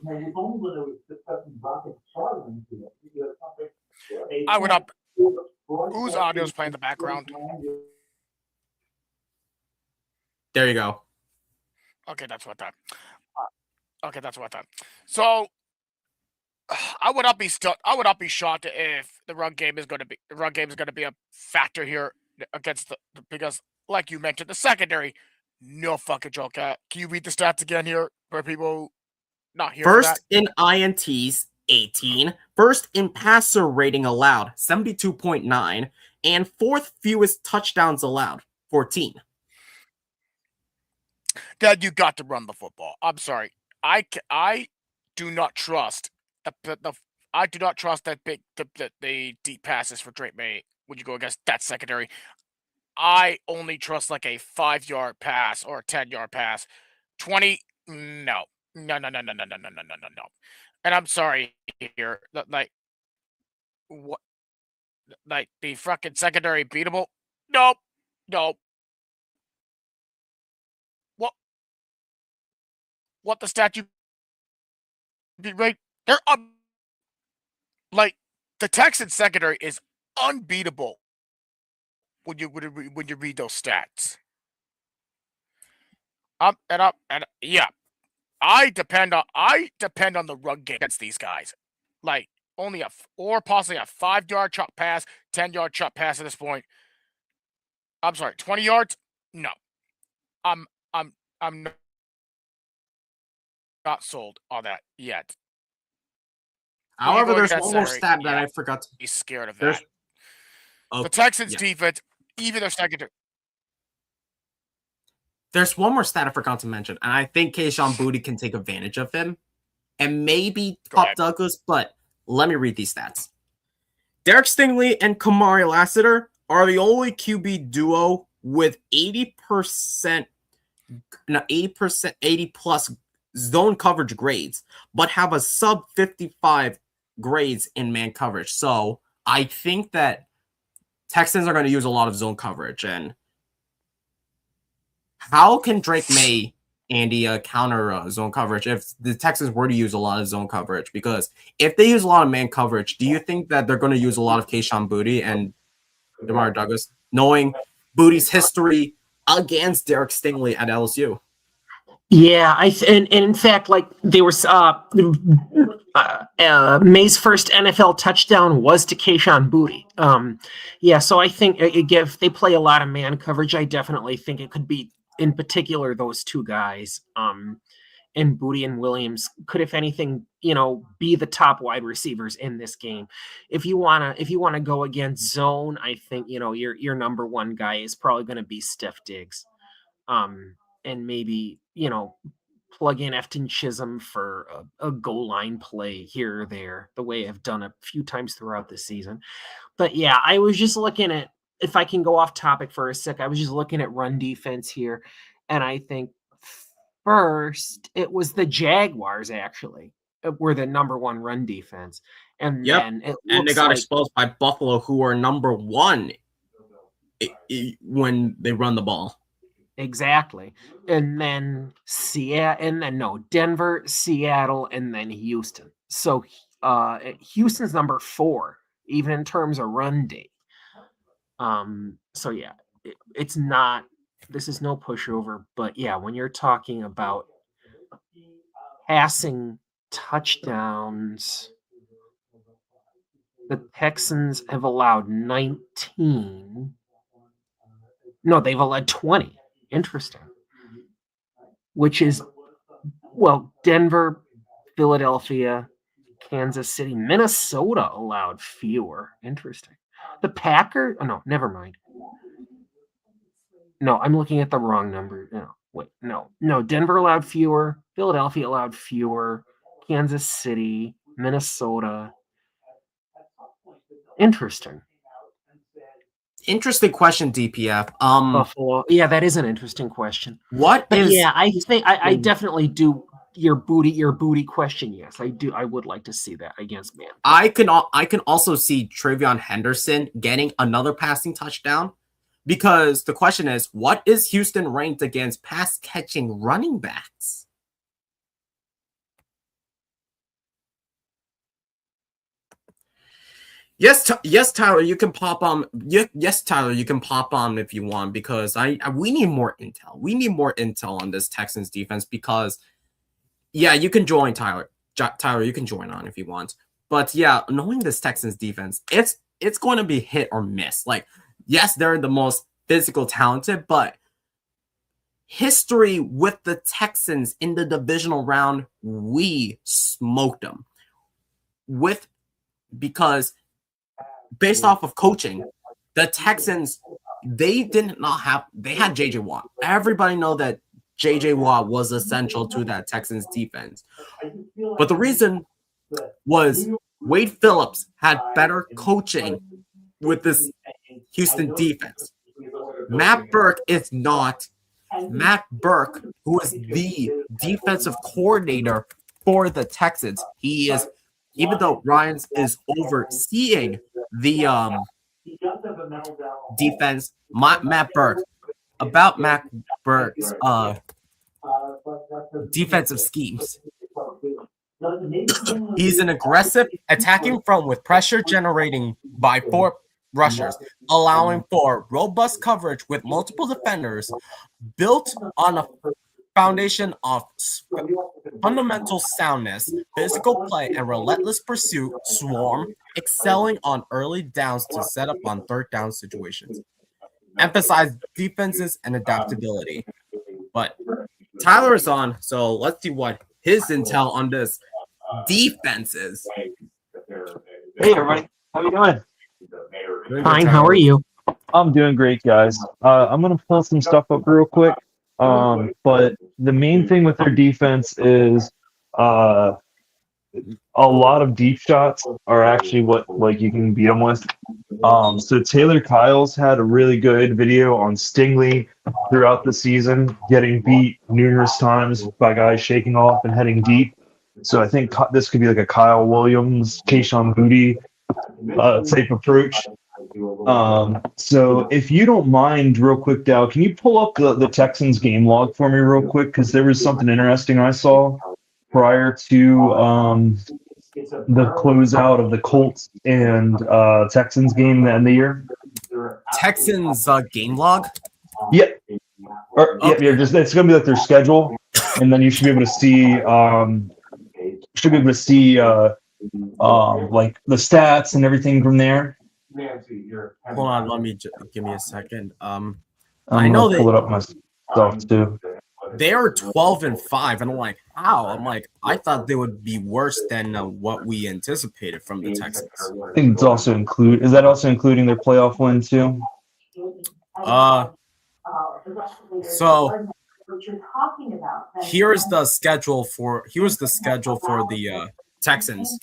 C: I would not. Whose audio is playing in the background?
A: There you go.
C: Okay, that's what that. So I would not be shocked if the run game is going to be a factor here against because, like you mentioned, the secondary, no fucking joke. Can you read the stats again here for people not here?
A: First in INTs, 18. First in passer rating allowed, 72.9, and fourth fewest touchdowns allowed, 14.
C: Dad, you got to run the football. I'm sorry. I do not trust I do not trust the deep passes for Drake May when you go against that secondary. I only trust like a 5-yard pass or a 10-yard pass. 20, no. And I'm sorry here, like what? Like the fucking secondary beatable? Nope. What the statue be right? They're like the Texans secondary is unbeatable when you read those stats. Yeah, I depend on the run game against these guys. Like only or possibly a 5-yard chop pass, 10-yard chop pass at this point. I'm sorry, 20 yards? No, I'm not sold on that yet.
A: However, there's one more stat that I forgot to
C: be scared of that. The Texans defense, even their secondary.
A: There's one more stat I forgot to mention, and I think Kayshon Boutte can take advantage of him, and maybe Pop Douglas, but let me read these stats. Derek Stingley and Kamari Lassiter are the only QB duo with 80 plus zone coverage grades, but have a sub 55 grades in man coverage. So I think that Texans are going to use a lot of zone coverage. And how can Drake May, Andy, counter zone coverage if the Texans were to use a lot of zone coverage? Because if they use a lot of man coverage, do you think that they're going to use a lot of Kayshon Boutte and DeMar Douglas, knowing Boutte's history against Derek Stingley at LSU?
B: Yeah, and in fact, like there was May's first NFL touchdown was to Kayshon Boutte. Yeah, so I think if they play a lot of man coverage, I definitely think it could be in particular, those two guys, and Booty and Williams could, if anything, be the top wide receivers in this game. If you wanna go against zone, I think your number one guy is probably going to be Steph Diggs, and maybe plug in Efton Chisholm for a goal line play here or there, the way I've done a few times throughout the season. But yeah, I was just looking at, if I can go off topic for a sec, I was just looking at run defense here, and I think first it was the Jaguars actually were the number one run defense, and
A: Yep.
B: then it
A: And they
B: looks
A: got
B: like
A: exposed by Buffalo, who are number one when they run the ball.
B: exactly, and then Denver, Seattle, and then Houston. So Houston's number 4, even in terms of run D. So yeah, it's not. This is no pushover, but yeah, when you're talking about passing touchdowns, the Texans have allowed 19. No, they've allowed 20. Interesting. Which is, well, Denver, Philadelphia, Kansas City, Minnesota allowed fewer. Interesting. The Packers, oh no, never mind. No, I'm looking at the wrong number. No, wait, no. Denver allowed fewer. Philadelphia allowed fewer. Kansas City, Minnesota. Interesting.
A: Interesting question, DPF.
B: Buffalo. Yeah, that is an interesting question.
A: What
B: But
A: is?
B: yeah, I think I definitely do. Your booty question. Yes, I do. I would like to see that against man.
A: I can also see Travion Henderson getting another passing touchdown, because the question is, what is Houston ranked against pass catching running backs? Yes, Tyler, you can pop on. Yes, Tyler, you can pop on if you want, because we need more intel. We need more intel on this Texans defense, because yeah, you can join, Tyler. Tyler, you can join on if you want. But yeah, knowing this Texans defense, it's going to be hit or miss. Like, yes, they're the most physical talented, but history with the Texans in the divisional round, we smoked them. Because based off of coaching, the Texans, they had JJ Watt. Everybody know that JJ Watt was essential to that Texans defense. But the reason was Wade Phillips had better coaching with this Houston defense. Matt Burke is not. Matt Burke, who is the defensive coordinator for the Texans, he is, even though Ryans is overseeing the defense, Matt Burke's defensive schemes. He's an aggressive attacking front with pressure generating by 4 rushers, allowing for robust coverage with multiple defenders, built on a foundation of fundamental soundness, physical play, and relentless pursuit, swarm, excelling on early downs to set up on third down situations. Emphasize defenses and adaptability. But Tyler is on, so let's see what his intel on this defense is.
D: Hey everybody, how you doing?
B: Fine, how are you?
D: I'm doing great, guys. I'm gonna pull some stuff up real quick. But the main thing with their defense is a lot of deep shots are actually what you can beat them with. So Taylor Kyles had a really good video on Stingley throughout the season, getting beat numerous times by guys shaking off and heading deep. So I think this could be like a Kyle Williams, Kayshon Boutte type approach. So if you don't mind, real quick, Dow, can you pull up the Texans game log for me real quick? Because there was something interesting I saw prior to the closeout of the Colts and Texans game to end the year.
A: Texans game log?
D: Yep. It's gonna be like their schedule, and then you should be able to see like the stats and everything from there.
A: Hold on, give me a second.
D: I know they pull it up myself. stuff too.
A: They are 12-5, and I'm like, how? I'm like, I thought they would be worse than what we anticipated from the Texans.
D: I think it's also is that also including their playoff win too?
A: So here's the schedule for the Texans.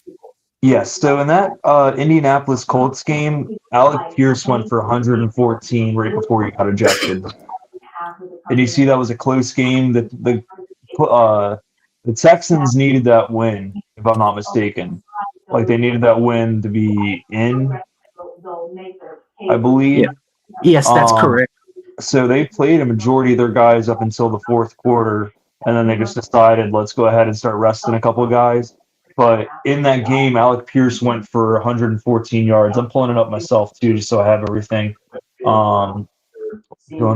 D: Yes. So in that Indianapolis Colts game, Alec Pierce went for 114 right before he got ejected. Did you see that was a close game? The Texans needed that win, if I'm not mistaken. Like they needed that win to be in, I believe.
B: Yeah. Yes, that's correct.
D: So they played a majority of their guys up until the fourth quarter, and then they just decided, let's go ahead and start resting a couple of guys. But in that game, Alec Pierce went for 114 yards. I'm pulling it up myself too, just so I have everything. Going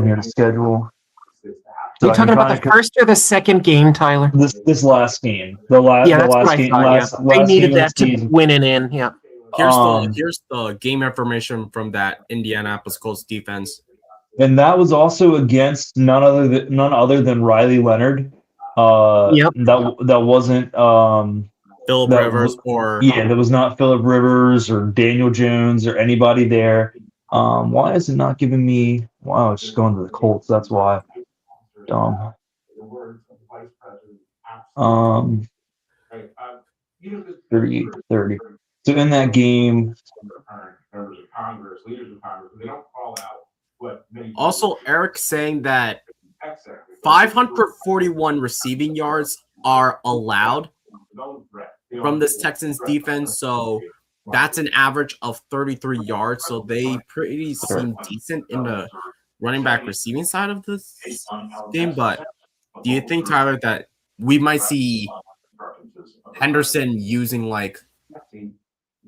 D: here to schedule.
B: So you're talking about the first or the second game, Tyler?
D: This last game. The last game. Last
B: they needed
D: game
B: that to win it in. Yeah.
A: Here's the game information from that Indianapolis Colts defense.
D: And that was also against none other than Riley Leonard.
B: Yep.
D: That wasn't
A: Phillip Rivers
D: that was not Phillip Rivers or Daniel Jones or anybody there. Why is it not giving me? Wow, it's just going to the Colts. That's why. 38-30. So in that game.
A: Also, Eric saying that 541 receiving yards are allowed from this Texans defense, so that's an average of 33 yards. So they pretty seem decent in the running back receiving side of this game. But do you think, Tyler, that we might see Henderson using like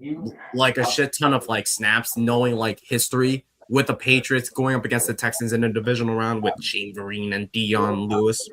A: a shit ton of like snaps, knowing like history with the Patriots going up against the Texans in the divisional round with Shane Vereen and Dion Lewis?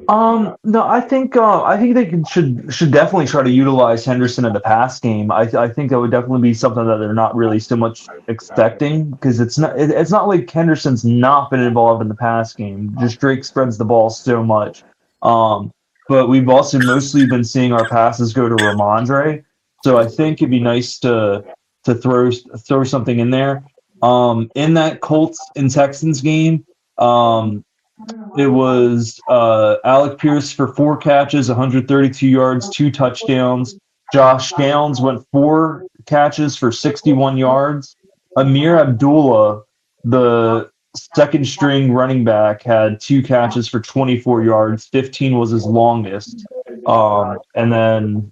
D: No, I think they should definitely try to utilize Henderson in the pass game. I think that would definitely be something that they're not really so much expecting, because it's not like Henderson's not been involved in the pass game. Just Drake spreads the ball so much. But we've also mostly been seeing our passes go to Ramondre. So I think it'd be nice to throw something in there. In that Colts and Texans game, it was Alec Pierce for 4 catches, 132 yards, 2 touchdowns. Josh Downs went 4 catches for 61 yards. Amir Abdullah, the second string running back, had 2 catches for 24 yards. 15 was his longest. And then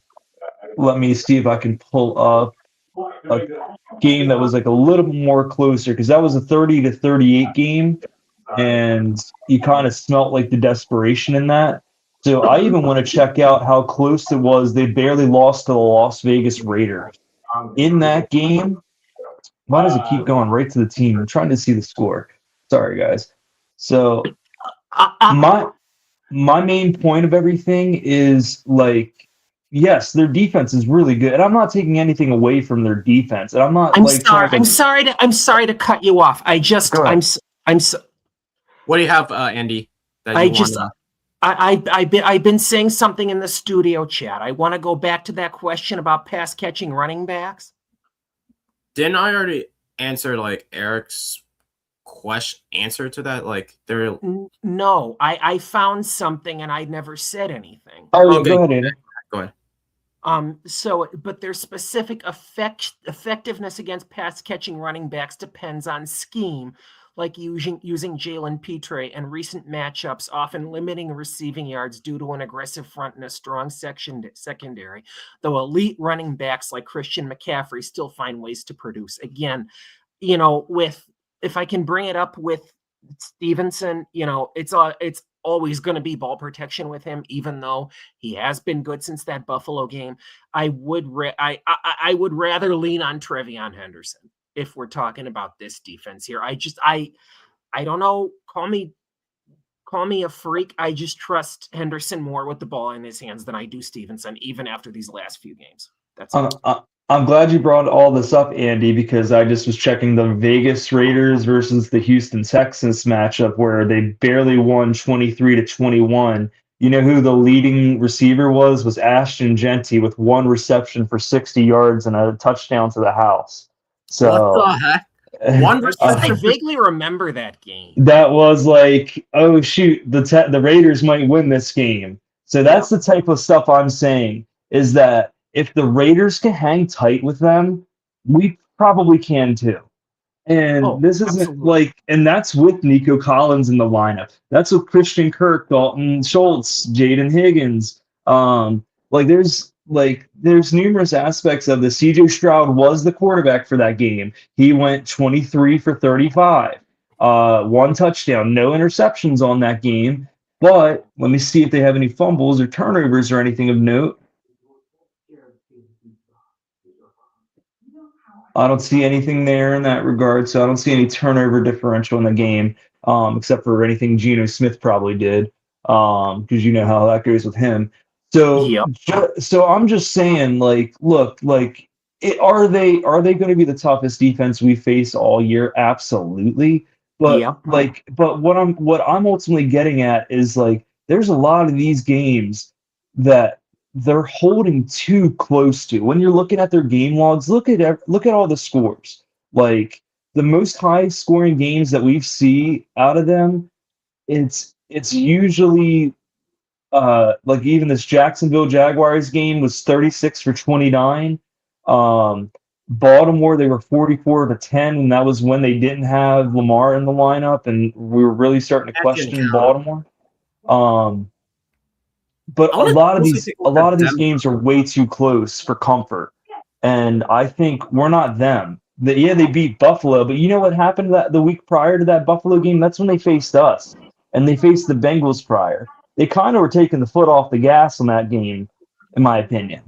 D: let me see if I can pull up a game that was like a little bit more closer, because that was a 30-38 game, and you kind of smelt like the desperation in that. So I even want to check out how close it was. They barely lost to the Las Vegas Raiders in that game. Why does it keep going right to the team? I'm trying to see the score. Sorry, guys. So my main point of everything is, like, yes, their defense is really good, and I'm not taking anything away from their defense. And I'm
B: sorry to cut you off.
A: What do you have, Andy?
B: I've been saying something in the studio chat. I want to go back to that question about pass catching running backs.
A: Didn't I already answer like Eric's answer to that? Like, they're
B: no. I found something and I never said anything.
D: Oh, okay. Go ahead, Andy.
A: Go ahead.
B: But their specific effectiveness against pass catching running backs depends on scheme, like using Jalen Petre and recent matchups, often limiting receiving yards due to an aggressive front and a strong secondary, though elite running backs like Christian McCaffrey still find ways to produce. Again, if I can bring it up with Stevenson, it's always going to be ball protection with him, even though he has been good since that Buffalo game. I would rather lean on Trevion Henderson if we're talking about this defense here. I don't know. Call me a freak. I just trust Henderson more with the ball in his hands than I do Stevenson, even after these last few games. That's
D: I'm glad you brought all this up, Andy, because I just was checking the Vegas Raiders versus the Houston Texans matchup where they barely won 23-21. You know who the leading receiver was? Was Ashton Genty with one reception for 60 yards and a touchdown to the house. So
A: What the heck? One
B: I
A: reception for
B: vaguely remember that game.
D: that was like, oh shoot, the Raiders might win this game. So that's the type of stuff I'm saying is that if the Raiders can hang tight with them, we probably can too. And this isn't
B: absolutely.
D: and that's with Nico Collins in the lineup. That's with Christian Kirk, Dalton Schultz, Jaden Higgins. There's numerous aspects of this. CJ Stroud was the quarterback for that game. He went 23 for 35, one touchdown, no interceptions on that game. But let me see if they have any fumbles or turnovers or anything of note. I don't see anything there in that regard, so I don't see any turnover differential in the game, except for anything Geno Smith probably did, because you know how that goes with him. So,
B: Yep.
D: so I'm just saying, look, are they going to be the toughest defense we face all year? Absolutely, but
B: Yep.
D: but what I'm ultimately getting at is there's a lot of these games that they're holding too close to. When you're looking at their game logs, look at all the scores. Like the most high scoring games that we see out of them, it's usually like even this Jacksonville Jaguars game was 36 for 29. Baltimore, they were 44-10, and that was when they didn't have Lamar in the lineup, and we were really starting to
A: that didn't
D: question
A: count.
D: Baltimore. But
A: I
D: a
A: want
D: lot of
A: to
D: these
A: take a look at Denver.
D: games are way too close for comfort, and I think we're not them. They beat Buffalo, but you know what happened the week prior to that Buffalo game? That's when they faced us, and they faced the Bengals prior. They kind of were taking the foot off the gas on that game, in my opinion.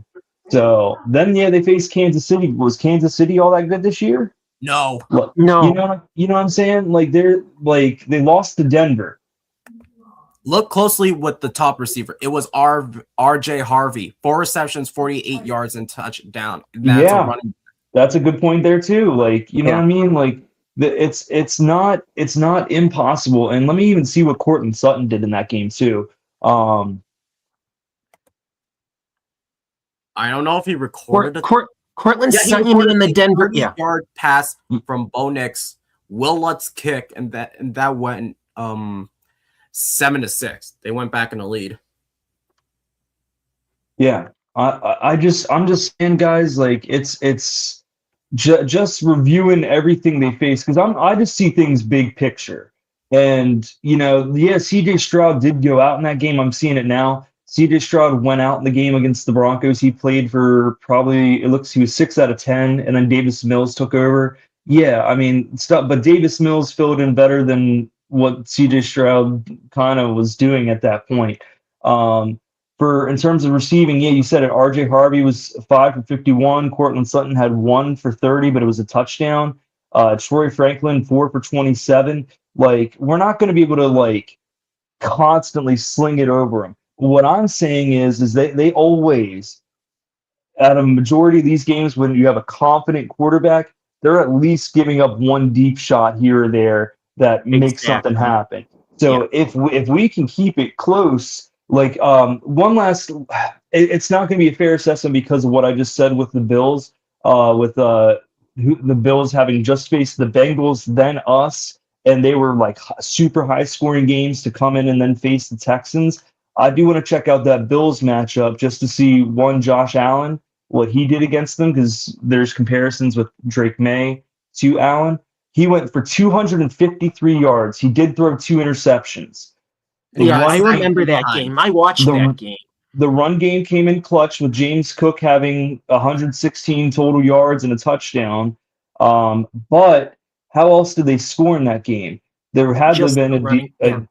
D: So then, they faced Kansas City. Was Kansas City all that good this year?
A: No.
D: Look,
B: No.
D: you know what I'm saying? They lost to Denver.
A: Look closely with the top receiver. It was R.J. Harvey, 4 receptions, 48 yards, and touchdown. That's a running.
D: That's a good point there too. You know what I mean? It's not impossible. And let me even see what Courtland Sutton did in that game too.
A: I don't know if he recorded it.
B: Courtland Sutton in the Denver.
A: 30-yard pass from Bo Nix, Will Lutz kick, and that went 7-6. They went back in the lead.
D: Yeah, I'm just saying, guys. It's just reviewing everything they face because I just see things big picture. And CJ Stroud did go out in that game. I'm seeing it now. CJ Stroud went out in the game against the Broncos. He played for he was 6 out of 10, and then Davis Mills took over. Yeah, I mean stuff, but Davis Mills filled in better than what CJ Stroud kind of was doing at that point. In terms of receiving, you said it. RJ Harvey was 5 for 51. Courtland Sutton had 1 for 30, but it was a touchdown. Troy Franklin 4 for 27. We're not going to be able to constantly sling it over them. What I'm saying is they always, at a majority of these games, when you have a confident quarterback, they're at least giving up one deep shot here or there that makes something happen. So if we can keep it close, one last, it's not going to be a fair assessment because of what I just said with the Bills, the Bills having just faced the Bengals, then us, and they were super high scoring games to come in and then face the Texans. I do want to check out that Bills matchup just to see Josh Allen, what he did against them, because there's comparisons with Drake May to Allen. He went for 253 yards. He did throw 2 interceptions.
B: I remember that game. I watched that game.
D: The run game came in clutch with James Cook having 116 total yards and a touchdown. But how else did they score in that game? There had to have been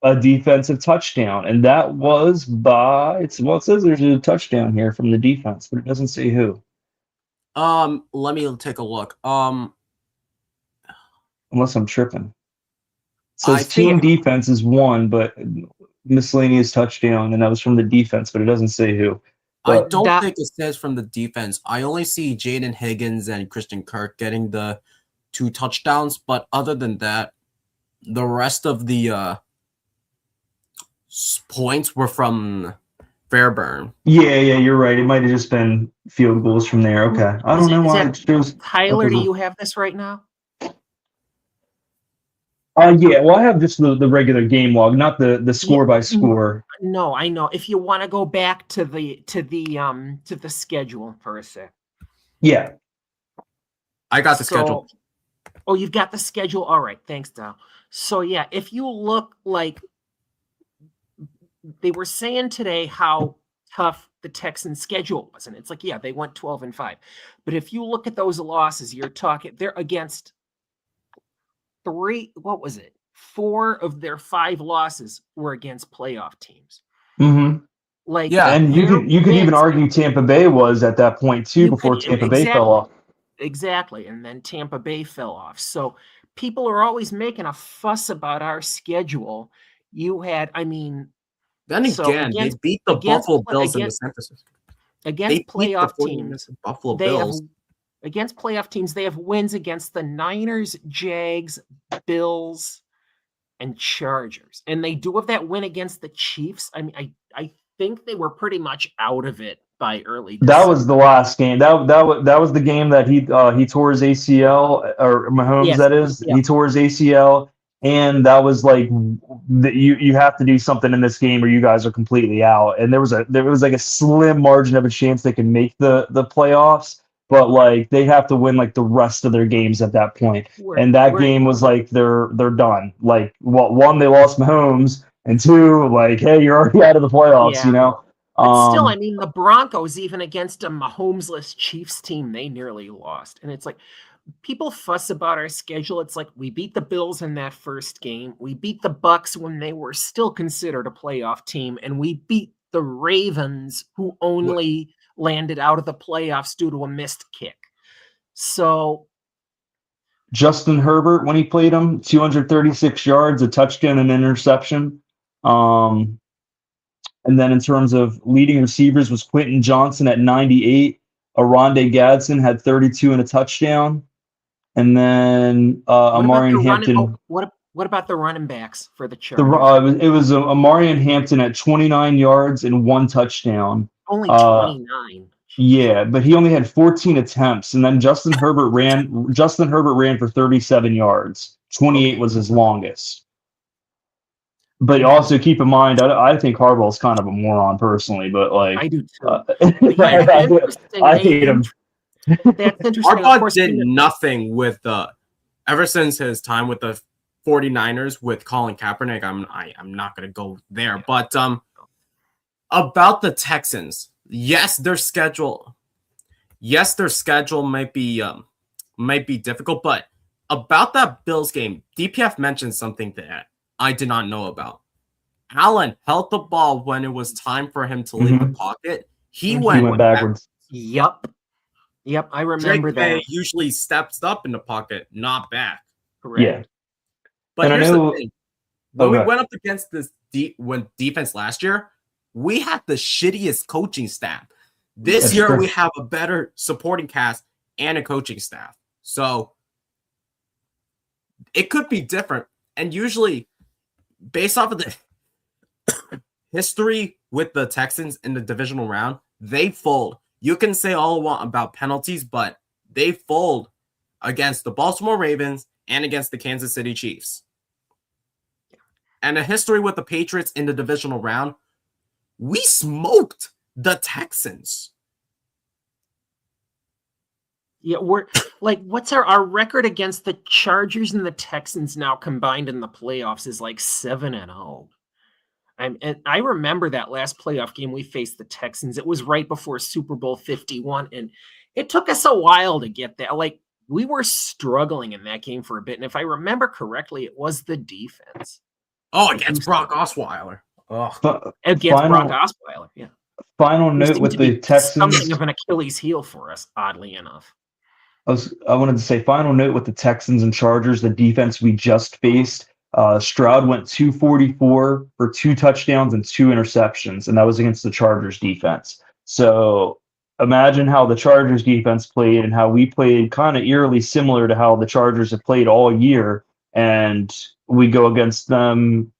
D: a defensive touchdown, and that was by it says there's a touchdown here from the defense, but it doesn't say who.
A: Let me take a look.
D: Unless I'm tripping. It says team defense is 1, but miscellaneous touchdown, and that was from the defense, but it doesn't say who.
A: I
D: But
A: don't think it says from the defense. I only see Jaden Higgins and Christian Kirk getting the 2 touchdowns, but other than that, the rest of the points were from Fairburn.
D: yeah, you're right. It might have just been field goals from there. Okay, I don't know why it shows.
B: Tyler, do you have this right now?
D: Yeah. Well, I have just the regular game log, not the score by score.
B: No, I know. If you want to go back to the schedule for a sec.
D: Yeah.
A: I got the schedule.
B: Oh, you've got the schedule. All right, thanks, Dal. So yeah, if you look, like they were saying today how tough the Texans' schedule was, and it's like, yeah, they went 12-5, but if you look at those losses, they're against 4 of their 5 losses were against playoff teams.
D: Mm-hmm.
B: Like,
A: yeah,
D: and you could even argue Tampa Bay was at that point too before Tampa Bay fell off.
B: Exactly, and then Tampa Bay fell off. So people are always making a fuss about our schedule. Then again,
A: they beat the Buffalo Bills in the San Francisco.
B: Against playoff teams, against playoff teams, they have wins against the Niners, Jags, Bills, and Chargers. And they do have that win against the Chiefs. I mean, I think they were pretty much out of it by early December.
D: That was the last game. That was the game that he tore his ACL, or Mahomes. Yes. That is, he tore his ACL, and that was like you have to do something in this game or you guys are completely out. And there was like a slim margin of a chance they could make the playoffs, but like they have to win like the rest of their games at that point. And that game was like they're done. Like, one, they lost Mahomes, and 2, like, hey, you're already out of the playoffs. You know.
B: But still, I mean, the Broncos, even against a Mahomes-less Chiefs team, they nearly lost. And it's like, people fuss about our schedule. It's like, we beat the Bills in that first game. We beat the Bucks when they were still considered a playoff team. And we beat the Ravens, who only landed out of the playoffs due to a missed kick. So
D: Justin Herbert, when he played him, 236 yards, a touchdown, and interception. And then in terms of leading receivers was Quentin Johnson at 98. Aronde Gadsden had 32 and a touchdown. And then Amarian Hampton.
B: What about the running backs for the Chargers?
D: It was Amarian Hampton at 29 yards and 1 touchdown.
B: Only 29.
D: Yeah, but he only had 14 attempts. And then Justin Herbert ran for 37 yards. 28 was his longest. But also keep in mind, I think Harbaugh's kind of a moron personally, but like
B: I do too.
D: I hate him.
B: That's interesting.
A: Harbaugh did nothing with ever since his time with the 49ers with Colin Kaepernick. I'm not going to go there, but about the Texans, yes, their schedule might be difficult, but about that Bills game, DPF mentioned something that I did not know about. Allen held the ball when it was time for him to leave the pocket. He went
D: backwards.
B: Yep, I remember that.
A: Drake usually steps up in the pocket, not back.
B: Correct.
D: Yeah.
A: But here's the thing. When we went up against this defense last year, we had the shittiest coaching staff. This year, we have a better supporting cast and a coaching staff. So it could be different. And usually, based off of the history with the Texans in the divisional round, they fold. You can say all you want about penalties, but they fold against the Baltimore Ravens and against the Kansas City Chiefs. And a history with the Patriots in the divisional round, we smoked the Texans.
B: Yeah, we're like, what's our record against the Chargers and the Texans now combined in the playoffs is like 7-0. And I remember that last playoff game we faced the Texans. It was right before Super Bowl 51, and it took us a while to get there. Like, we were struggling in that game for a bit, and if I remember correctly, it was the defense.
A: Oh, against Brock Osweiler.
B: Against Brock Osweiler, yeah.
D: Final note with the Texans.
B: Something of an Achilles heel for us, oddly enough.
D: I wanted to say final note with the Texans and Chargers, the defense we just faced. Stroud went 244 for 2 touchdowns and 2 interceptions, and that was against the Chargers defense. So imagine how the Chargers defense played and how we played kind of eerily similar to how the Chargers have played all year. And we go against them.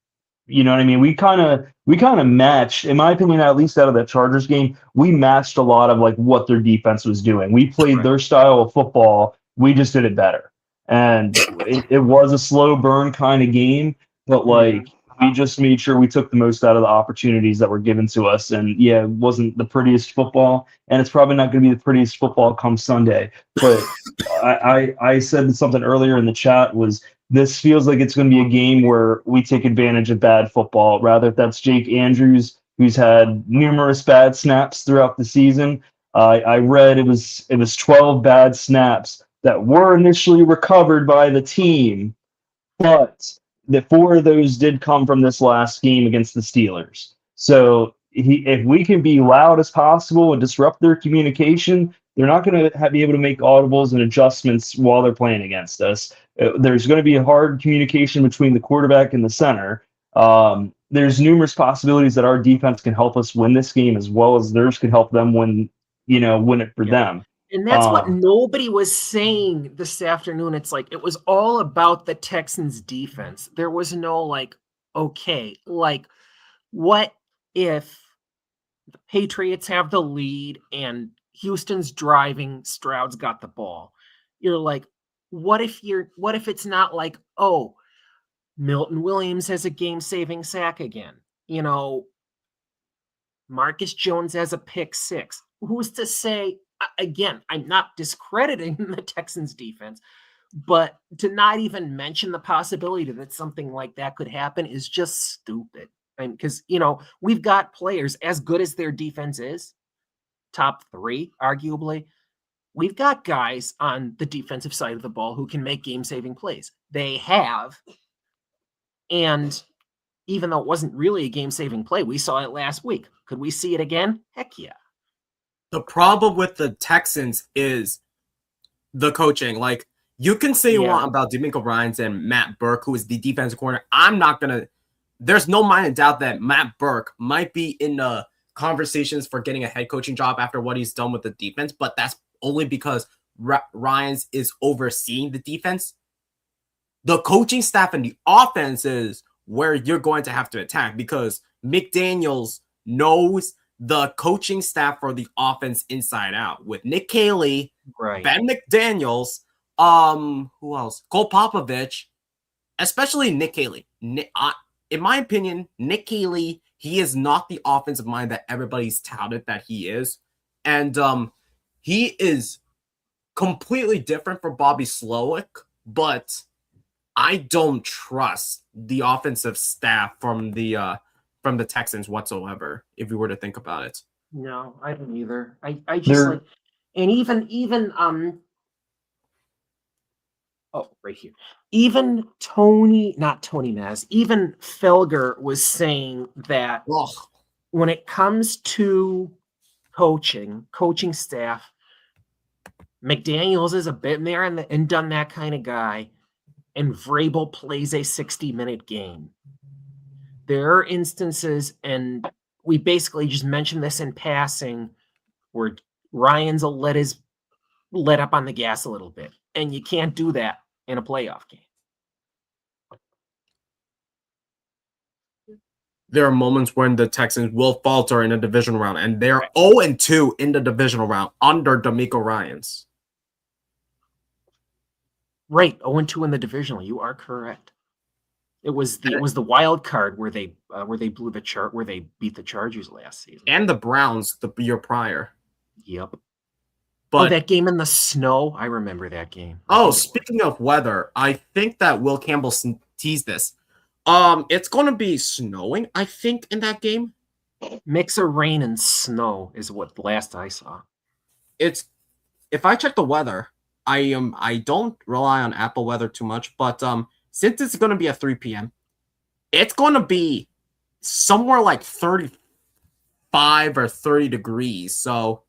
D: You know what I mean? We kind of matched, in my opinion, at least out of that Chargers game, we matched a lot of like what their defense was doing. We played their style of football. We just did it better. And it was a slow burn kind of game, but like we just made sure we took the most out of the opportunities that were given to us. And yeah, it wasn't the prettiest football, and it's probably not going to be the prettiest football come Sunday. But I said something earlier in the chat was this feels like it's going to be a game where we take advantage of bad football. Rather, if that's Jake Andrews, who's had numerous bad snaps throughout the season. I read it was 12 bad snaps that were initially recovered by the team, but the 4 of those did come from this last game against the Steelers. So if we can be loud as possible and disrupt their communication, they're not going to be able to make audibles and adjustments while they're playing against us. There's going to be a hard communication between the quarterback and the center. There's numerous possibilities that our defense can help us win this game, as well as theirs could help them win it for them.
B: And that's what nobody was saying this afternoon. It's like it was all about the Texans defense. There was no like, okay, like what if the Patriots have the lead and Houston's driving, Stroud's got the ball? You're like, what if it's not like, oh, Milton Williams has a game-saving sack again? Marcus Jones has a pick 6. Who's to say? Again, I'm not discrediting the Texans defense, but to not even mention the possibility that something like that could happen is just stupid. Because, we've got players as good as their defense is, top 3, arguably. We've got guys on the defensive side of the ball who can make game-saving plays. They have. And even though it wasn't really a game-saving play, we saw it last week. Could we see it again? Heck yeah.
A: The problem with the Texans is the coaching. Like, you can say you want about D'Amico Ryans and Matt Burke, who is the defensive corner. I'm not going to – there's no mind in doubt that Matt Burke might be in the conversations for getting a head coaching job after what he's done with the defense, but that's only because Ryans is overseeing the defense. The coaching staff and the offense is where you're going to have to attack, because McDaniels knows the coaching staff for the offense inside out, with Nick Caley, Ben McDaniels, who else? Cole Popovich, especially Nick Caley. In my opinion, Nick Caley, he is not the offensive mind that everybody's touted that he is. And he is completely different from Bobby Slowick, but I don't trust the offensive staff from the Texans whatsoever, if we were to think about it.
B: No, I don't either. I just like, and even right here. Even not Tony Maz, even Felger was saying that when it comes to coaching staff, McDaniels is a bit there and done that kind of guy, and Vrabel plays a 60-minute game. There are instances, and we basically just mentioned this in passing, where Ryans will let up on the gas a little bit, and you can't do that in a playoff game.
A: There are moments when the Texans will falter in a divisional round, and they're 0-2 in the divisional round under D'Amico Ryans.
B: Right, 0-2 in the divisional. You are correct. It was the wild card where they blew the chart, where they beat the Chargers last season,
A: and the Browns the year prior.
B: Yep.
A: But
B: that game in the snow, I remember that game.
A: Speaking of weather, I think that Will Campbell teased this. It's going to be snowing, I think, in that game.
B: Mix of rain and snow is what last I saw.
A: If I check the weather, I don't rely on Apple weather too much, but since it's going to be at 3 p.m., it's going to be somewhere like 35 or 30 degrees. So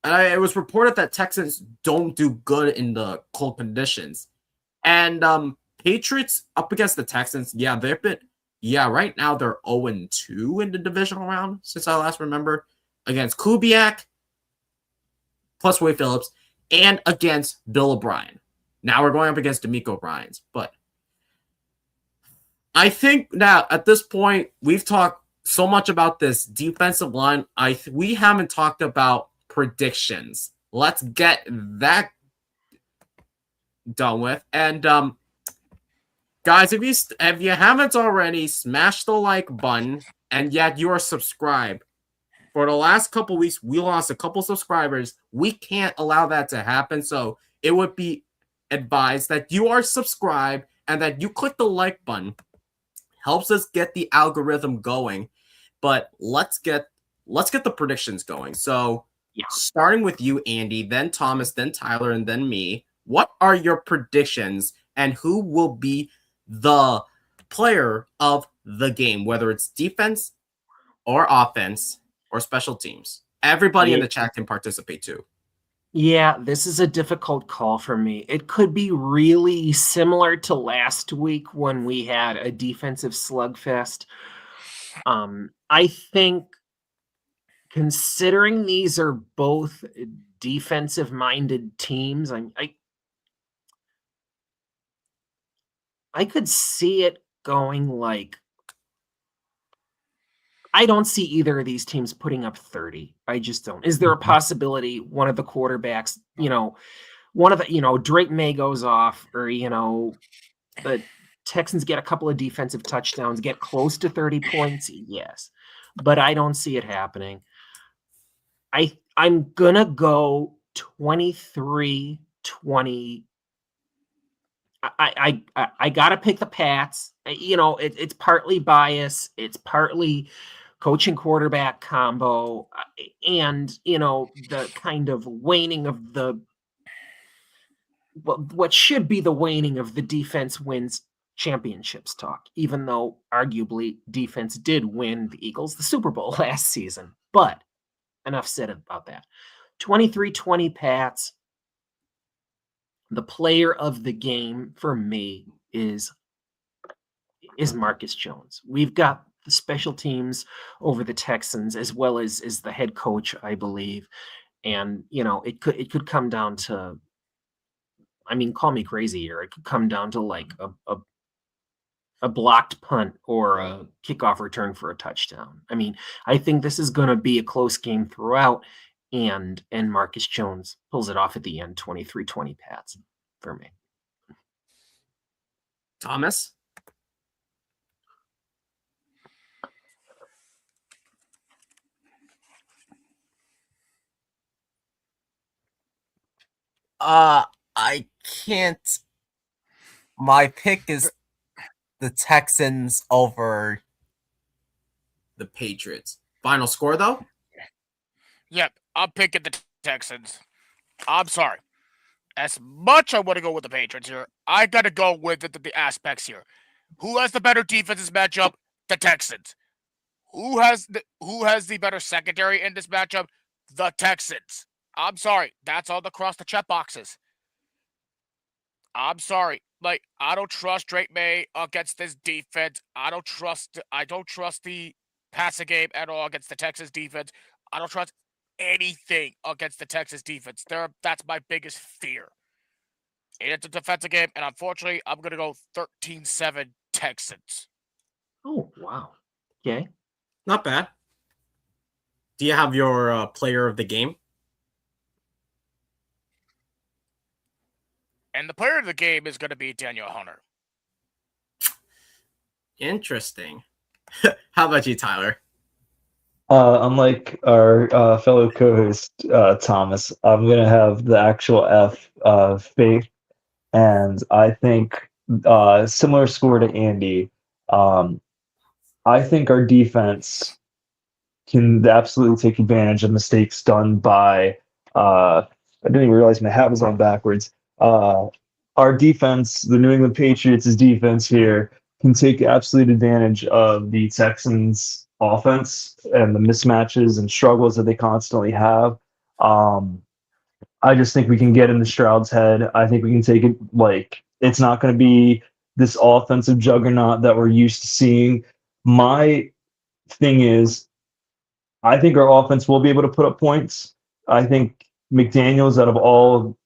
A: it was reported that Texans don't do good in the cold conditions. And Patriots up against the Texans, yeah, they've been, yeah, right now they're 0-2 in the divisional round since I last remember, against Kubiak, plus Wade Phillips, and against Bill O'Brien. Now we're going up against D'Amico Ryans. But I think now at this point, we've talked so much about this defensive line. We haven't talked about predictions. Let's get that done with. And guys, if you haven't already, smash the like button, and yet you are subscribed. For the last couple weeks, we lost a couple subscribers. We can't allow that to happen. So it would be advised that you are subscribed and that you click the like button. Helps us get the algorithm going. But let's get the predictions going. So starting with you, Andy, then Thomas, then Tyler, and then me. What are your predictions, and who will be the player of the game, whether it's defense or offense or special teams? Everybody in the chat can participate too.
B: Yeah, this is a difficult call for me. It could be really similar to last week when we had a defensive slugfest. I think, considering these are both defensive-minded teams, I could see it going like, I don't see either of these teams putting up 30. I just don't. Is there a possibility one of the quarterbacks, Drake May goes off, or, the Texans get a couple of defensive touchdowns, get close to 30 points? Yes. But I don't see it happening. I'm going to go 23-20. I got to pick the Pats. It's partly bias. It's partly coach and quarterback combo, and, the kind of waning of what should be the waning of the defense wins championships talk, even though arguably defense did win the Eagles the Super Bowl last season. But enough said about that. 23-20 Pats. The player of the game for me is Marcus Jones. We've got the special teams over the Texans, as well as the head coach, I believe. And, it could come down to, call me crazy here. It could come down to like a blocked punt or a kickoff return for a touchdown. I think this is going to be a close game throughout, and Marcus Jones pulls it off at the end, 23-20 Pats for me.
A: Thomas? I can't. My pick is the Texans over the Patriots. Final score, though?
C: Yep, I'm picking the Texans. I'm sorry. As much I want to go with the Patriots here, I got to go with the aspects here. Who has the better defensive matchup? The Texans. Who has the better secondary in this matchup? The Texans. I'm sorry. That's all across the check boxes. I'm sorry. I don't trust Drake May against this defense. I don't trust the passing game at all against the Texas defense. I don't trust anything against the Texas defense. That's my biggest fear. It's a defensive game, and unfortunately, I'm going to go 13-7 Texans.
B: Oh, wow. Okay.
A: Not bad. Do you have your player of the game?
C: And the player of the game is going to be Daniel Hunter.
A: Interesting. How about you, Tyler?
D: Unlike our fellow co-host Thomas, I'm gonna have the actual F of faith, and I think similar score to Andy. I think our defense can absolutely take advantage of mistakes done by. I didn't even realize my hat was on backwards. Our defense, the New England Patriots' defense here, can take absolute advantage of the Texans' offense and the mismatches and struggles that they constantly have. I just think we can get in Stroud's head. I think we can take it it's not going to be this offensive juggernaut that we're used to seeing. My thing is, I think our offense will be able to put up points. I think McDaniels, out of all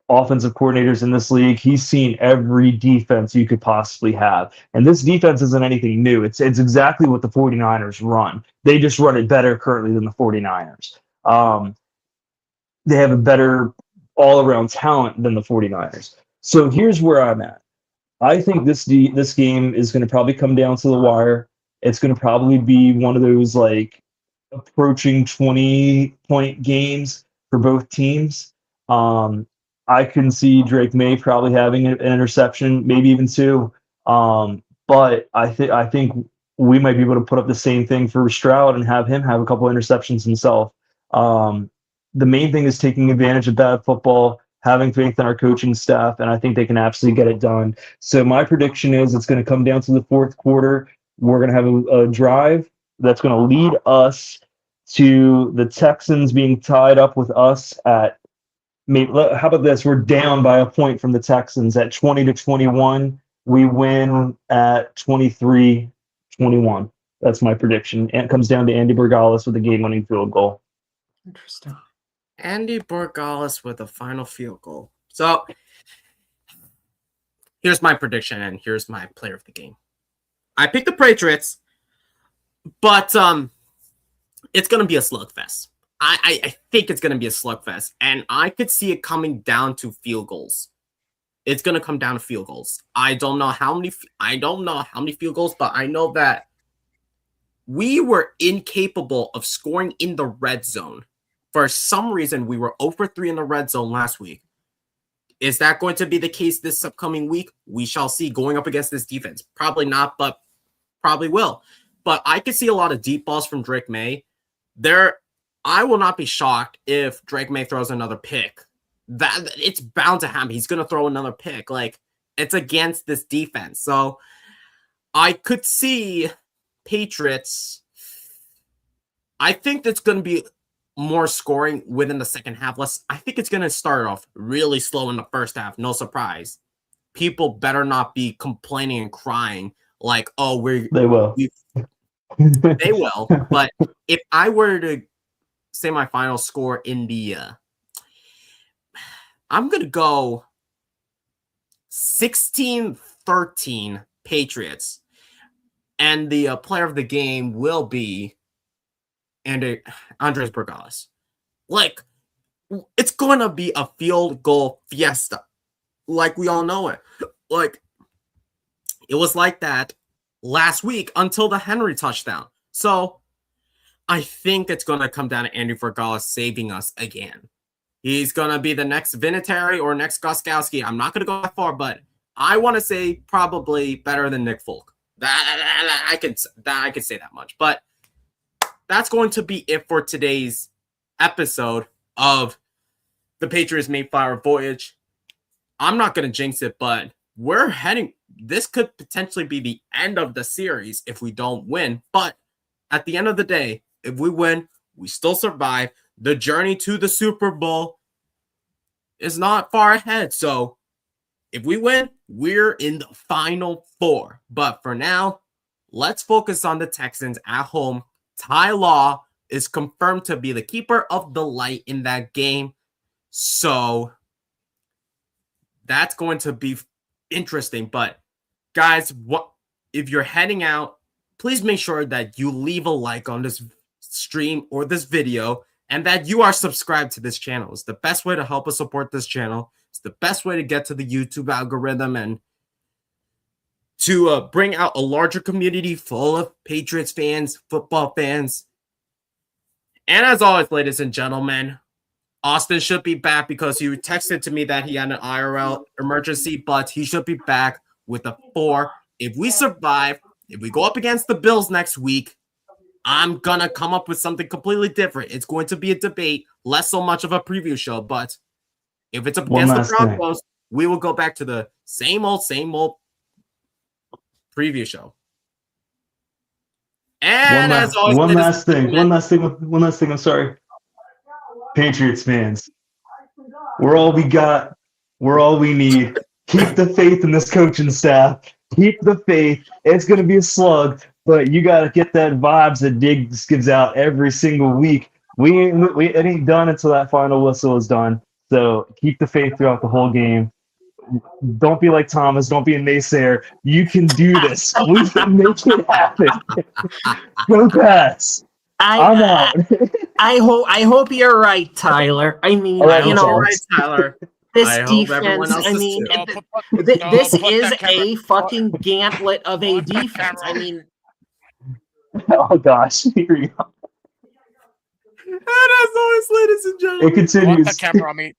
D: offensive coordinators in this league, he's seen every defense you could possibly have. And this defense isn't anything new. It's exactly what the 49ers run. They just run it better currently than the 49ers. They have a better all-around talent than the 49ers. So here's where I'm at. I think this game is going to probably come down to the wire. It's going to probably be one of those like approaching 20-point games for both teams. I can see Drake May probably having an interception, maybe even two. But I think we might be able to put up the same thing for Stroud and have him have a couple interceptions himself. The main thing is taking advantage of bad football, having faith in our coaching staff, and I think they can absolutely get it done. So my prediction is it's going to come down to the fourth quarter. We're going to have a drive that's going to lead us to the Texans being tied up with us at maybe. How about this? We're down by a point from the Texans at 20-21. We win at 23-21. That's my prediction. And it comes down to Andy Borgalis with a game-winning field goal.
B: Interesting.
A: Andy Borgalis with a final field goal. So here's my prediction, and here's my player of the game. I picked the Patriots, but it's going to be a slugfest. I think it's going to be a slugfest, and I could see it coming down to field goals. It's going to come down to field goals. I don't know how many field goals, but I know that we were incapable of scoring in the red zone. For some reason, we were 0 for 3 in the red zone last week. Is that going to be the case this upcoming week? We shall see going up against this defense. Probably not, but probably will. But I could see a lot of deep balls from Drake May. I will not be shocked if Drake May throws another pick. That it's bound to happen. He's going to throw another pick. Like, it's against this defense. So I could see Patriots. I think that's going to be more scoring within the second half. I think it's going to start off really slow in the first half. No surprise. People better not be complaining and crying like, oh,
D: they will.
A: They will. But if I were to say my final score in the I'm going to go 16-13 Patriots. And the player of the game will be Andres Borgalis. Like, it's going to be a field goal fiesta. Like, we all know it. Like, it was like that last week until the Henry touchdown. So, I think it's going to come down to Andy Borgalis saving us again. He's going to be the next Vinatieri or next Gostkowski. I'm not going to go that far, but I want to say probably better than Nick Folk. I could say that much. But that's going to be it for today's episode of the Patriots MayeFlower Voyage. I'm not going to jinx it, but this could potentially be the end of the series if we don't win. But at the end of the day, if we win, we still survive. The journey to the Super Bowl is not far ahead. So if we win, we're in the Final Four. But for now, let's focus on the Texans at home. Ty Law is confirmed to be the keeper of the light in that game. So that's going to be interesting. But guys, if you're heading out, please make sure that you leave a like on this stream or this video and that you are subscribed to this channel. It's the best way to help us support this channel. It's the best way to get to the YouTube algorithm and to bring out a larger community full of Patriots fans, football fans. And as always, ladies and gentlemen, Austin should be back because he texted to me that he had an IRL emergency, but he should be back with a 4. If we survive, if we go up against the Bills next week, I'm going to come up with something completely different. It's going to be a debate, less so much of a preview show, but if it's up against the Broncos, we will go back to the same old preview show. And as always,
D: one last thing. I'm sorry. Patriots fans, we're all we got. We're all we need. Keep the faith in this coaching staff. Keep the faith. It's going to be a slug, but you got to get that vibes that Diggs gives out every single week. It ain't done until that final whistle is done. So keep the faith throughout the whole game. Don't be like Thomas. Don't be a naysayer. You can do this. We can make it happen. Go Pats. I'm out.
B: I hope you're right, Tyler. I mean,
D: All right,
B: you know,
A: All right, Tyler.
B: this
A: I hope everyone
B: defense.
A: else
B: I
A: is
B: mean,
A: too.
B: this
C: put
B: is
C: that camera-
B: a fucking gauntlet of a
C: put that
B: defense. I
C: camera-
B: mean,
D: Oh gosh, here we go.
A: And as always, ladies and
D: It
A: gentlemen,
C: Want the
D: continues.
C: camera on me?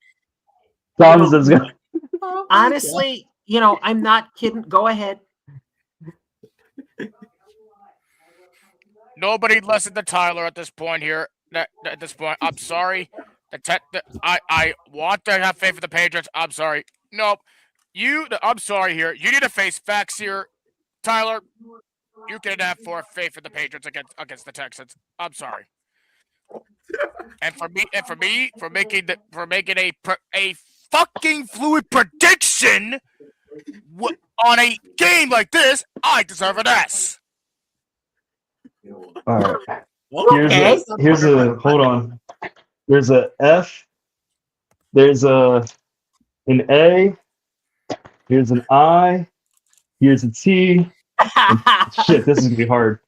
D: Thomas is going.
B: honestly, you know, I'm not kidding. Go ahead.
C: Nobody listened to Tyler at this point here. At this point, I'm sorry. I want to have faith in the Patriots. I'm sorry. Nope. I'm sorry here. You need to face facts here, Tyler. You can have faith in the Patriots against the Texans. I'm sorry. And for making a fucking fluid prediction on a game like this, I deserve an S.
D: All right.
B: Okay.
D: Hold on. There's a F. There's an A. Here's an I. Here's a T. Shit, this is gonna be hard.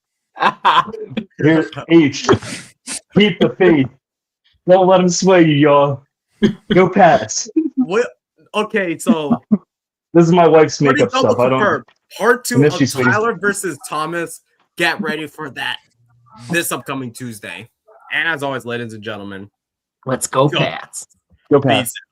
D: Here's H. Keep the faith. Don't let them sway you, y'all. Go Pats.
A: what? Okay, so
D: This is my wife's
A: Cody
D: makeup
A: double
D: stuff. I don't.
A: confirmed. Part 2
D: Unless
A: of
D: she's sweating.
A: Tyler versus Thomas. Get ready for that this upcoming Tuesday. And as always, ladies and gentlemen,
B: Let's go,
A: Go.
B: Pats.
D: Go
A: be
D: Pats.
A: safe.